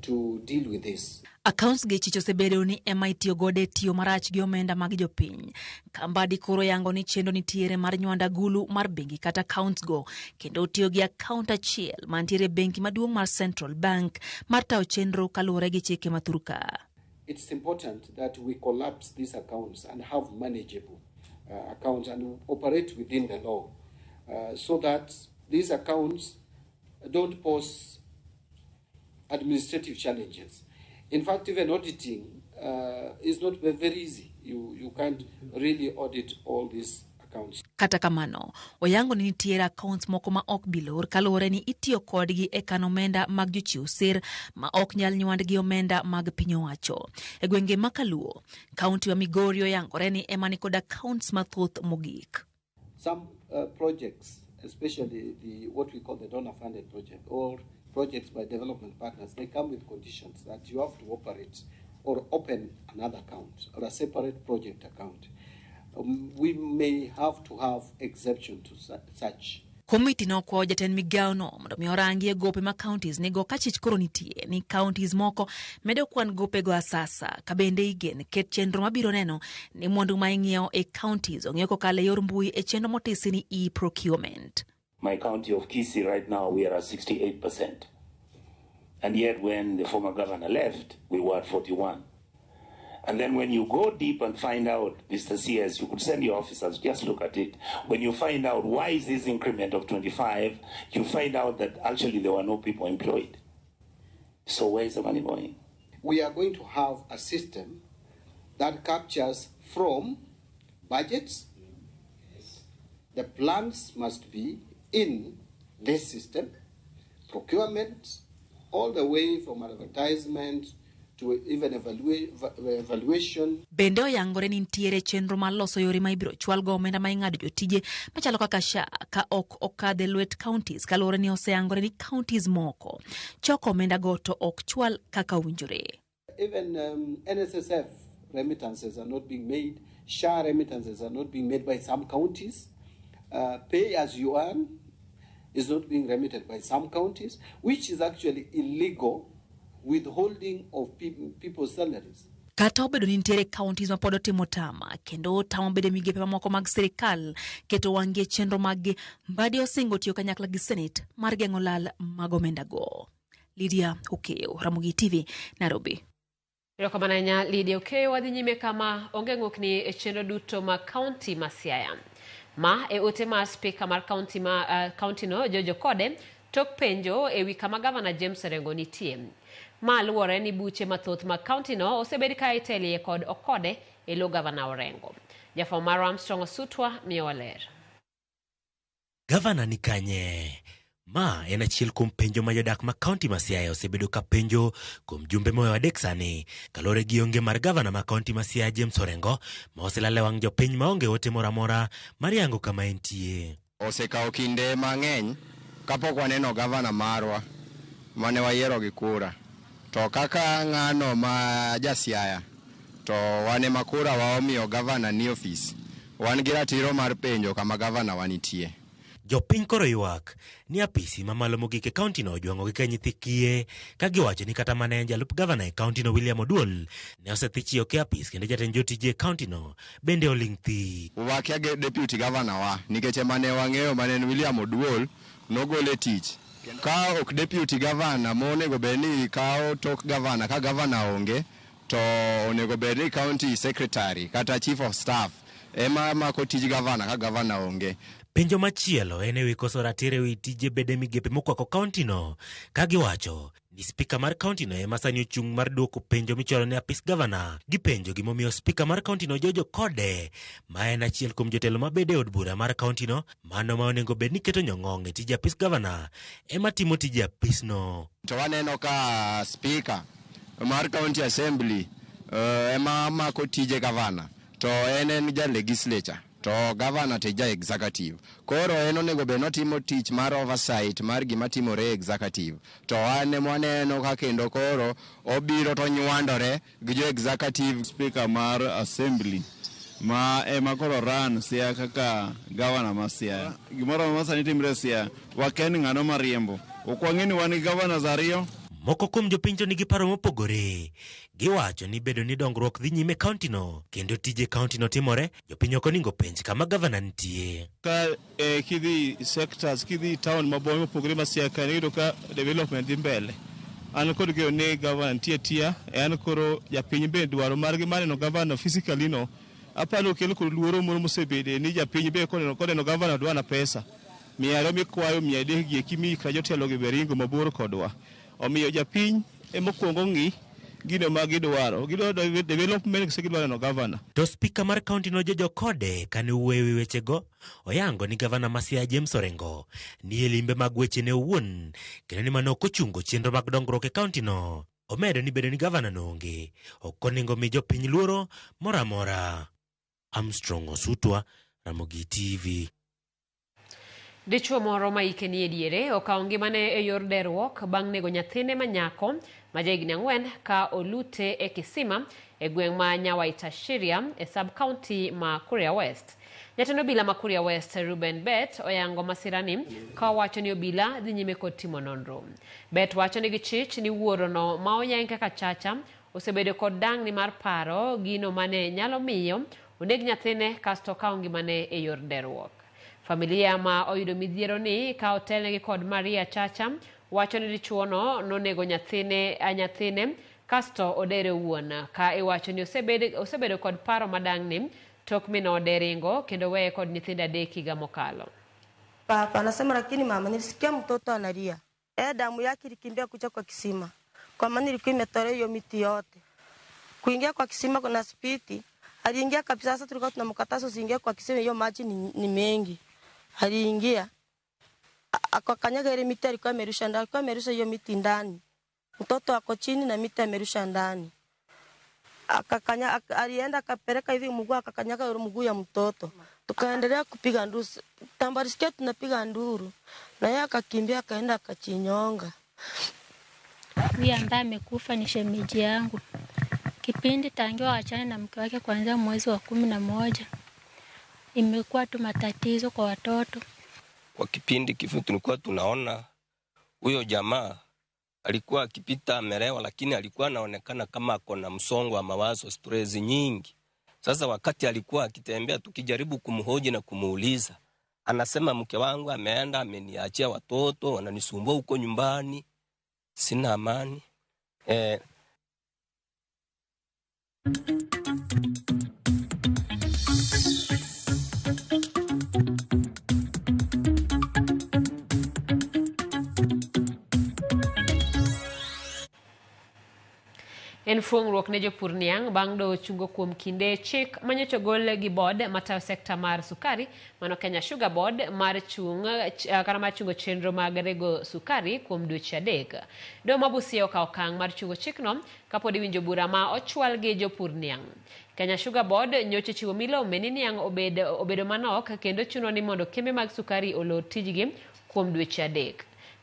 to deal with this. Accounts gi chicho sebedo ni ema itiyo gode tiyo marach gi omenda mag jopiny. Kambadi koro yango ni chendo nitiere mar nywanda gulu mar bengi kata accounts go, kendo tiyo gi account achiel mantiere benki maduong' mar Central Bank mar tawo chenro kaluwore gi chike mathuruka. It's important that we collapse these accounts and have manageable accounts and operate within the law so that these accounts don't pose administrative challenges. In fact, even auditing is not very easy. You can't really audit all these accounts. Kata kamano, oyango ni nitiere accounts moko ma ok bilor kaluwore ni itiyo kodgi e kano omenda mag jochiw sir ma ok nyal nywand gi omenda mag piny owacho. E gwenge makaluo, kaunti wa Migori oyangore ni ema ni kod accounts mathoth mogik. Some projects, especially what we call the donor-funded project or projects by development partners, they come with conditions that you have to operate or open another account or a separate project account. We may have to have exception to such. Komiti no kwa jatend migao no mondo mi orangie gope ma counties nego kachich koro nitie ni counties moko medo kwan gope go asasa kabende igen ket chenro mabiro neno ni mwandu ma ing'iewo e counties ong'iew kokalo yor mbui e chenro motisi ni e-procurement. My county of Kisii right now, we are at 68%. And yet when the former governor left, we were at 41. And then when you go deep and find out, Mr. CS, you could send your officers, just look at it. When you find out why is this increment of 25, you find out that actually there were no people employed. So where is the money going? We are going to have a system that captures from budgets. The plans must be in this system, procurement, all the way from advertisement to even evaluation. Bende oyangore ni nitiere chenro mar loso yore ma ibiro chwal go omenda ma ing'ado jotije machalo kaka SHA ka ok okadhe lwet counties kaluwore ni oseyangore ni counties moko choko omenda go to ok chwal kaka winjore. Even NSSF remittances are not being made. SHA remittances are not being made by some counties. Pay as you earn is not being remitted by some counties, which is actually illegal withholding of people's salaries. Kata obedo ni nitiere counties ma pod otimo tama kendo tamo bede migepe mamoko mag sirikal keto wangie chenro mag Mbadi osingo tiyo kanyakla gi Senate mar geng'o lal mag omenda go. Lydia Okeo, Ramogi TV, Nairobi. Irokamananya Lydia Okeo wadhi nyime kama onge ng'okni e chenro duto ma county ma Siaya. Ma e ote mar speaker mar county no Jojo Kode tok penjo e wi kama Governor James Orengo nitie. Ma luwore ni buche mathoth ma county no osebedi ka itelie kod Okode e lo Governor Orengo. Jafo mar Armstrong Osutwa miyo ler. Governor ni kanye? Ma en achiel kuom penjo ma jodak ma county ma Siaya osebedo ka penjo kuom jumbe moyo adek sani kalore gi onge mar Governor ma county ma Siaya James Orengo ma oselale wang' jopiny ma onge ote mora mora mar yango kama entie. Osekawo kinde mang'eny kapok waneno Governor marwa mane wayiero gi kura. To kaka ng'ano ma jasiaya to wane makura waomiyo Governor ni office. Wan gi ratiro mar penjo kama Governor wanitie. Jopiny koro ywak ni apisi mamalo mogik e county no ojwang'o gi ka nyithi kiye ka giwacho ni kata mane jalup Governor e county no William Oduol ne osethichiyo ke apis kendo jatend jotije e county no bende oling' thi. Wakia ge deputy governor wa nikech mane wang'eyo mane William Oduol nogole tich. Ka ok deputy governor monego bedni kao tok governor ka governor onge to onego bedni county secretary kata chief of staff ema mako tij governor ka governor onge. Penjo machielo en e wi koso ratiro e wi tije bede migepe mokwako county no ka giwacho ni spika mar kaunti no ema sani ochung' mar duoko penjo michoro ne apis gavana. Gipenjo gimomiyo spika mar kaunti no George Okode, ma en achiel kuom jotelo mabede od bura mar kaunti no, mano ma onego bed ni keto nyong'ong' e tije apis gavana, ema timo tije apis no. To waneno ka spika mar county assembly ema mako tije gavana, to en ja legislature, to gavana te ja executive. Koro en onego bed notimo tich mar oversight mar gima timore executive. To waneno ka kendo koro obiro to nywandore gi jo executive. Speaker mar assembly ma ema koro ran Siaya kaka gavana ma Siaya. Gimoro ma sani timre Siaya, waken ng'ano mariembo. Okwang'eni wan gi governors ariyo. Moko kuom jopiny to nigi paro mopogore. Giwacho ni bedo ni dongruok dhi nyime kaunti no kendo tije kaunti no timore, jopiny ok onego penj kama gavana nitie. Ka kidhi sectors, kidhi town maboyo mopogore ma Siaya ka yudo ka development dhi mbele. An kod geyo ne gavana nitie tia, an koro japiny be dwaro margi maneno gavana physically no. Apalo kelo kod luoro moro mosebede ni japiny be koneno gavana dwana pesa. Miaro mikwayo 300 gi kimi ka jotelo gi beringo mabor kodwa. Omiyo japiny emokuongo ng'i gino ma gidwaro. Gidwaro development kise gidwaro no gavana. To spika mar kaunti no George Okode kane wuoyo wechego, oyango ni gavana ma Siaya James Orengo ni limbe mag weche ne owuon, kendo ni mano kochungo chenro mag dongruok e kaunti no. Omedo ni bedo ni gavana no onge, ok onego mi jopiny luoro moramora. Armstrong Osutwa, Ramogi TV. Dichuo moro ma hike ni e diere okawo ngimane e yor derruok bang' nego nyathine manyako ma jahigni 4 ka olute e kisima e gweng' ma Nyawaita Shiria e sub-county ma Kuria West. Jatend obila ma Kuria West Ruben Bet oyango masirani ka wacho ni obila dhi nyime kod timo nonro. Bet wacho ni gichich ni wuorono ma oyang kaka chacha osebedo kod dang'ni mar paro gino mane nyalo miyo oneg nyathine kasto kawo ngimane e yor derruok. Familia ma oyudo midhiero ni ka otelnegi kod Maria Chacha wacho ni dichuono nonego nyathine kasto odere wuon, ka iwacho ni osebedo kod paro madang'ni tok minode ringo kendo weye kod nyithinde 3 higa mokalo. Papa anasema lakini mama nilisikia mtoto analia. Damu yake ilikimbia kuja kwa kisima. Kwa maana ilikuwa imetolewa hiyo miti yote. Kuingia kwa kisima kuna spiti. Aliingia kabisa, sasa tulikuwa tunamkataza usiingie kwa kisima, hiyo maji ni mengi. Aliingia akakanyaga ile miti, alikuwa amerusha hiyo miti ndani. Mtoto ako chini na miti amerusha ndani. Alienda akapeleka hivi mguu, akakanyaga ile mguu ya mtoto. Tukaendelea kupiga nduru. Tambarisikia tunapiga nduru. Na yeye akakimbia akaenda akachinyonga. Huyu ambaye amekufa ni shemeji yangu. Kipindi tangia waachane na mke wake kuanzia mwezi wa 11. Imekuwa tu matatizo kwa watoto. Kwa kipindi kifupi tulikuwa tunaona huyo jamaa alikuwa akipita amelewa, lakini alikuwa anaonekana kama akona msongo wa mawazo, stress nyingi. Sasa wakati alikuwa akitembea tukijaribu kumhoji na kumuuliza, anasema mke wangu ameenda ameniachia watoto wananisumbua huko nyumbani. Sina amani. En fuong'ruok ne jopur niang' bang' do chungo kuom kinde chik manyocha gol gi board matayo sekta mar sukari mano Kenya Sugar Board mar chungo chenro mag rego sukari kuom dweche 3. Do mabusia okawo okang' mar chungo chikno kapod iwinjo bura ma ochwal gi jopur niang'. Kenya Sugar Board nyocha chiwo milome ni niang' obedo manok kendo chuno ni mondo kembe mag sukari olor tijgi kuom dweche 3.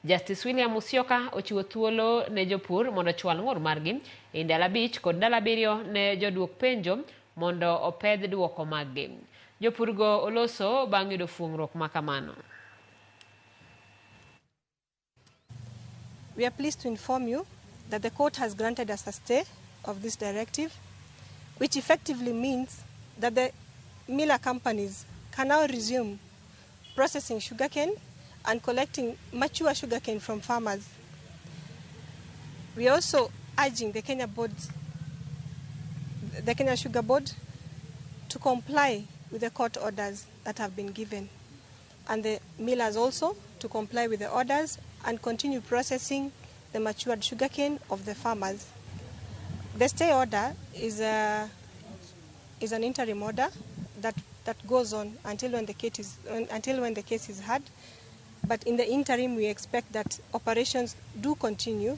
Justice William Musyoka ochiwo thuolo ne jopur mondo chwal ng'ur margi e ndalo 5 kod ndalo 7 ne joduok penjo mondo opedh duoko maggi. Jopurgo oloso bang' yudo fuong'ruok makamano. We are pleased to inform you that the court has granted us a stay of this directive, which effectively means that the miller companies can now resume processing sugarcane and collecting mature sugarcane from farmers. We are also urging the Kenya Sugar Board to comply with the court orders that have been given, and the millers also to comply with the orders and continue processing the matured sugarcane of the farmers. The stay order is an interim order that goes on until when the case is heard. But in the interim, we expect that operations do continue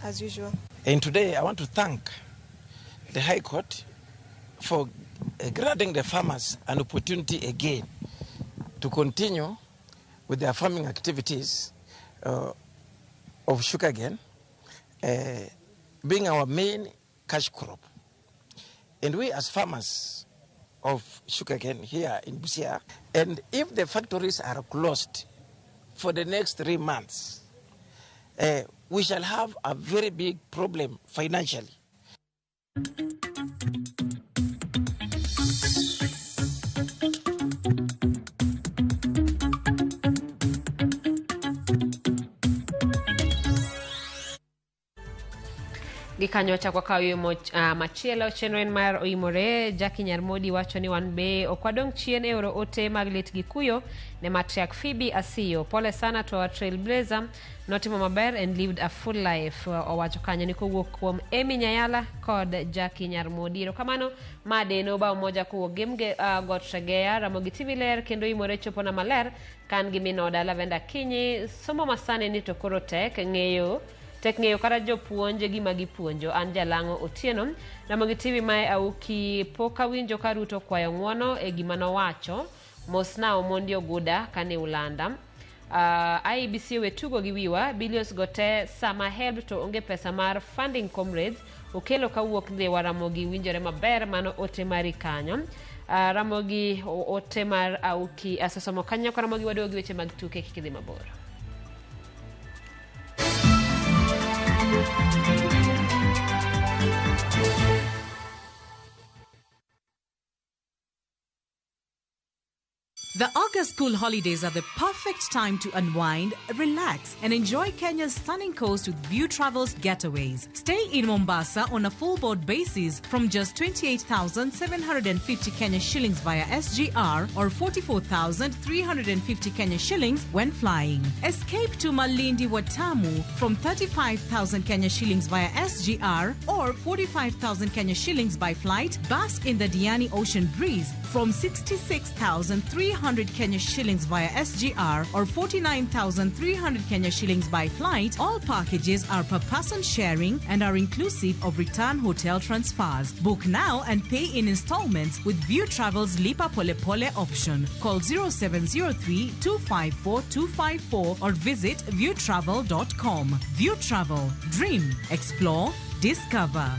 as usual. And today, I want to thank the High Court for granting the farmers an opportunity again to continue with their farming activities of sugarcane, being our main cash crop. And we as farmers of sugarcane here in Busia, and if the factories are closed for the next 3 months, we shall have a very big problem financially. Gikanyo chakwa kayo machielo chenro mar oimore Jackie Nyarmodi wacho ni wan be okwadong chien e oro ote mag lit gikuyo ne matriarch Phoebe Asiyo. Pole sana to our trailblazer, notimo maber and lived a full life. Owacho kanyo ni kowuok kuom Emi Nyayala kod Jackie Nyarmodi. Kamano madeno ba moja kuwuok Gemge got Regea Ramogi TV ler kendo imore chopo na maler kan giminoda Lavenda Kinyi somo masane ni to koro tek ng'eyo kara jopuonje gima gipuonjo. An Jalango Otieno Ramogi TV mae auki poka winjo karuto kwayo ng'wono e gima nowacho mosna Omondi Oguda kane Ulanda. IEBC wetugo gi wiwa billions gote sama help to onge pesa mar funding comrades okelo kawuok dhe wa Ramogi winjore maber mano ote mari kanyo. Ramogi ote mar auki asesomo kanyo kwa Ramogi wadogi weche mag tuke kikidhi mabor. The August school holidays are the perfect time to unwind, relax, and enjoy Kenya's stunning coast with View Travel's getaways. Stay in Mombasa on a full board basis from just 28,750 Kenya shillings via SGR or 44,350 Kenya shillings when flying. Escape to Malindi Watamu from 35,000 Kenya shillings via SGR or 45,000 Kenya shillings by flight. Bask in the Diani Ocean Breeze from 66,300 Kenya shillings via SGR or 49,300 Kenya shillings by flight. All packages are per person sharing and are inclusive of return hotel transfers. Book now and pay in installments with View Travel's Lipa Pole Pole option. Call 0703 254 254 or visit viewtravel.com. View Travel. Dream. Explore. Discover.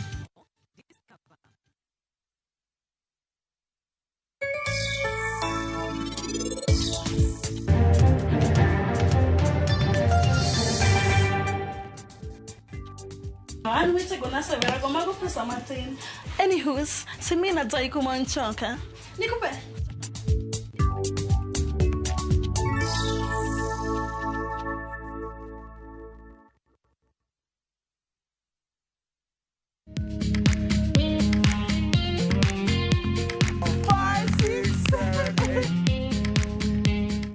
Anywho's, Semina Daiku Manchoka. Nikupe.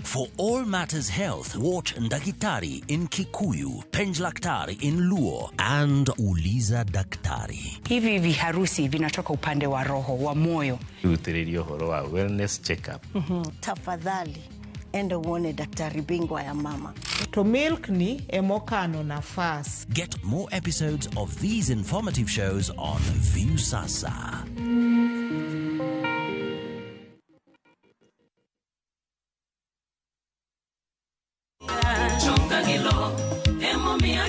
For all matters health, watch Ndakitari in Kikuyu, Penj Laktari in Luo, and Uliza Daktari. Hivi viharusi vinatoka upande wa roho, wa moyo. Utirio horoa wellness check-up. Tafadhali, enda uone daktari bingwa ya mama. To milk ni emokano nafasi. Get more episodes of these informative shows on View Sasa.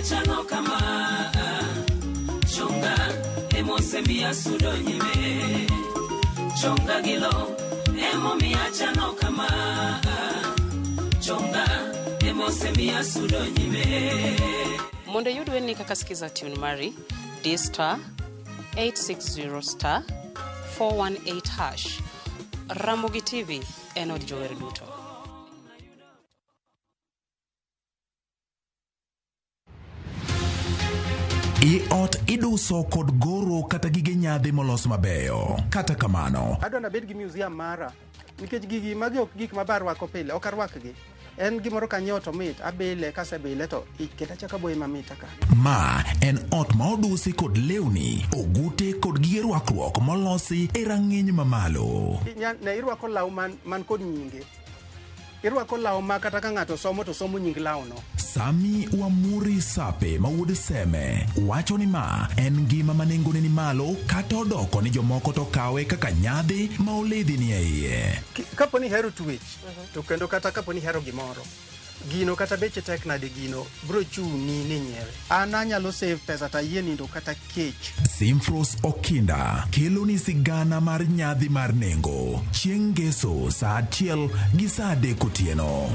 Chano kama chonga emo semia sudo nyime chonga gilo emo miachano kama chonga emo semia sudo nyime. Monde yudwe ni kakasikiza tune mari D star 860 star 418 hash Ramogi TV enod jower duto. Ot iduso kod goro kata gige nyadhi molos mabeyo. Kata kamano, adwa na bed gi museum mara nikech gigi magi ok gik mabar wako pile, ok arwakgi. en gimoro kanyo to mit abile kasebile to iketa chaka boy mamita ka. Ma en ot ma odusi kod lewni, ogute kod gige rwakruok molosi e rang'iny mamalo. Ne irwako law man kod nyinge. Irwako law ma kata ka ng'ato somo to somo nying law no. Sami Wamuri Sape ma wuod Seme wacho ni ma en gima manengone ni malo kata odoko ni jomoko to kawe kaka nyadhi ma oledhi ni e iye. Kapo ni hero twitch to kendo kata kapo ni hero gimoro gino kata beche tek nade gino bro chuni ni nyiewe. An anyalo save pesa ta yie nindo kata kech. Simfros Okinda kelo ni sigana mar nyadhi mar nengo chieng' ngeso saa 1 gi saa 3 otieno.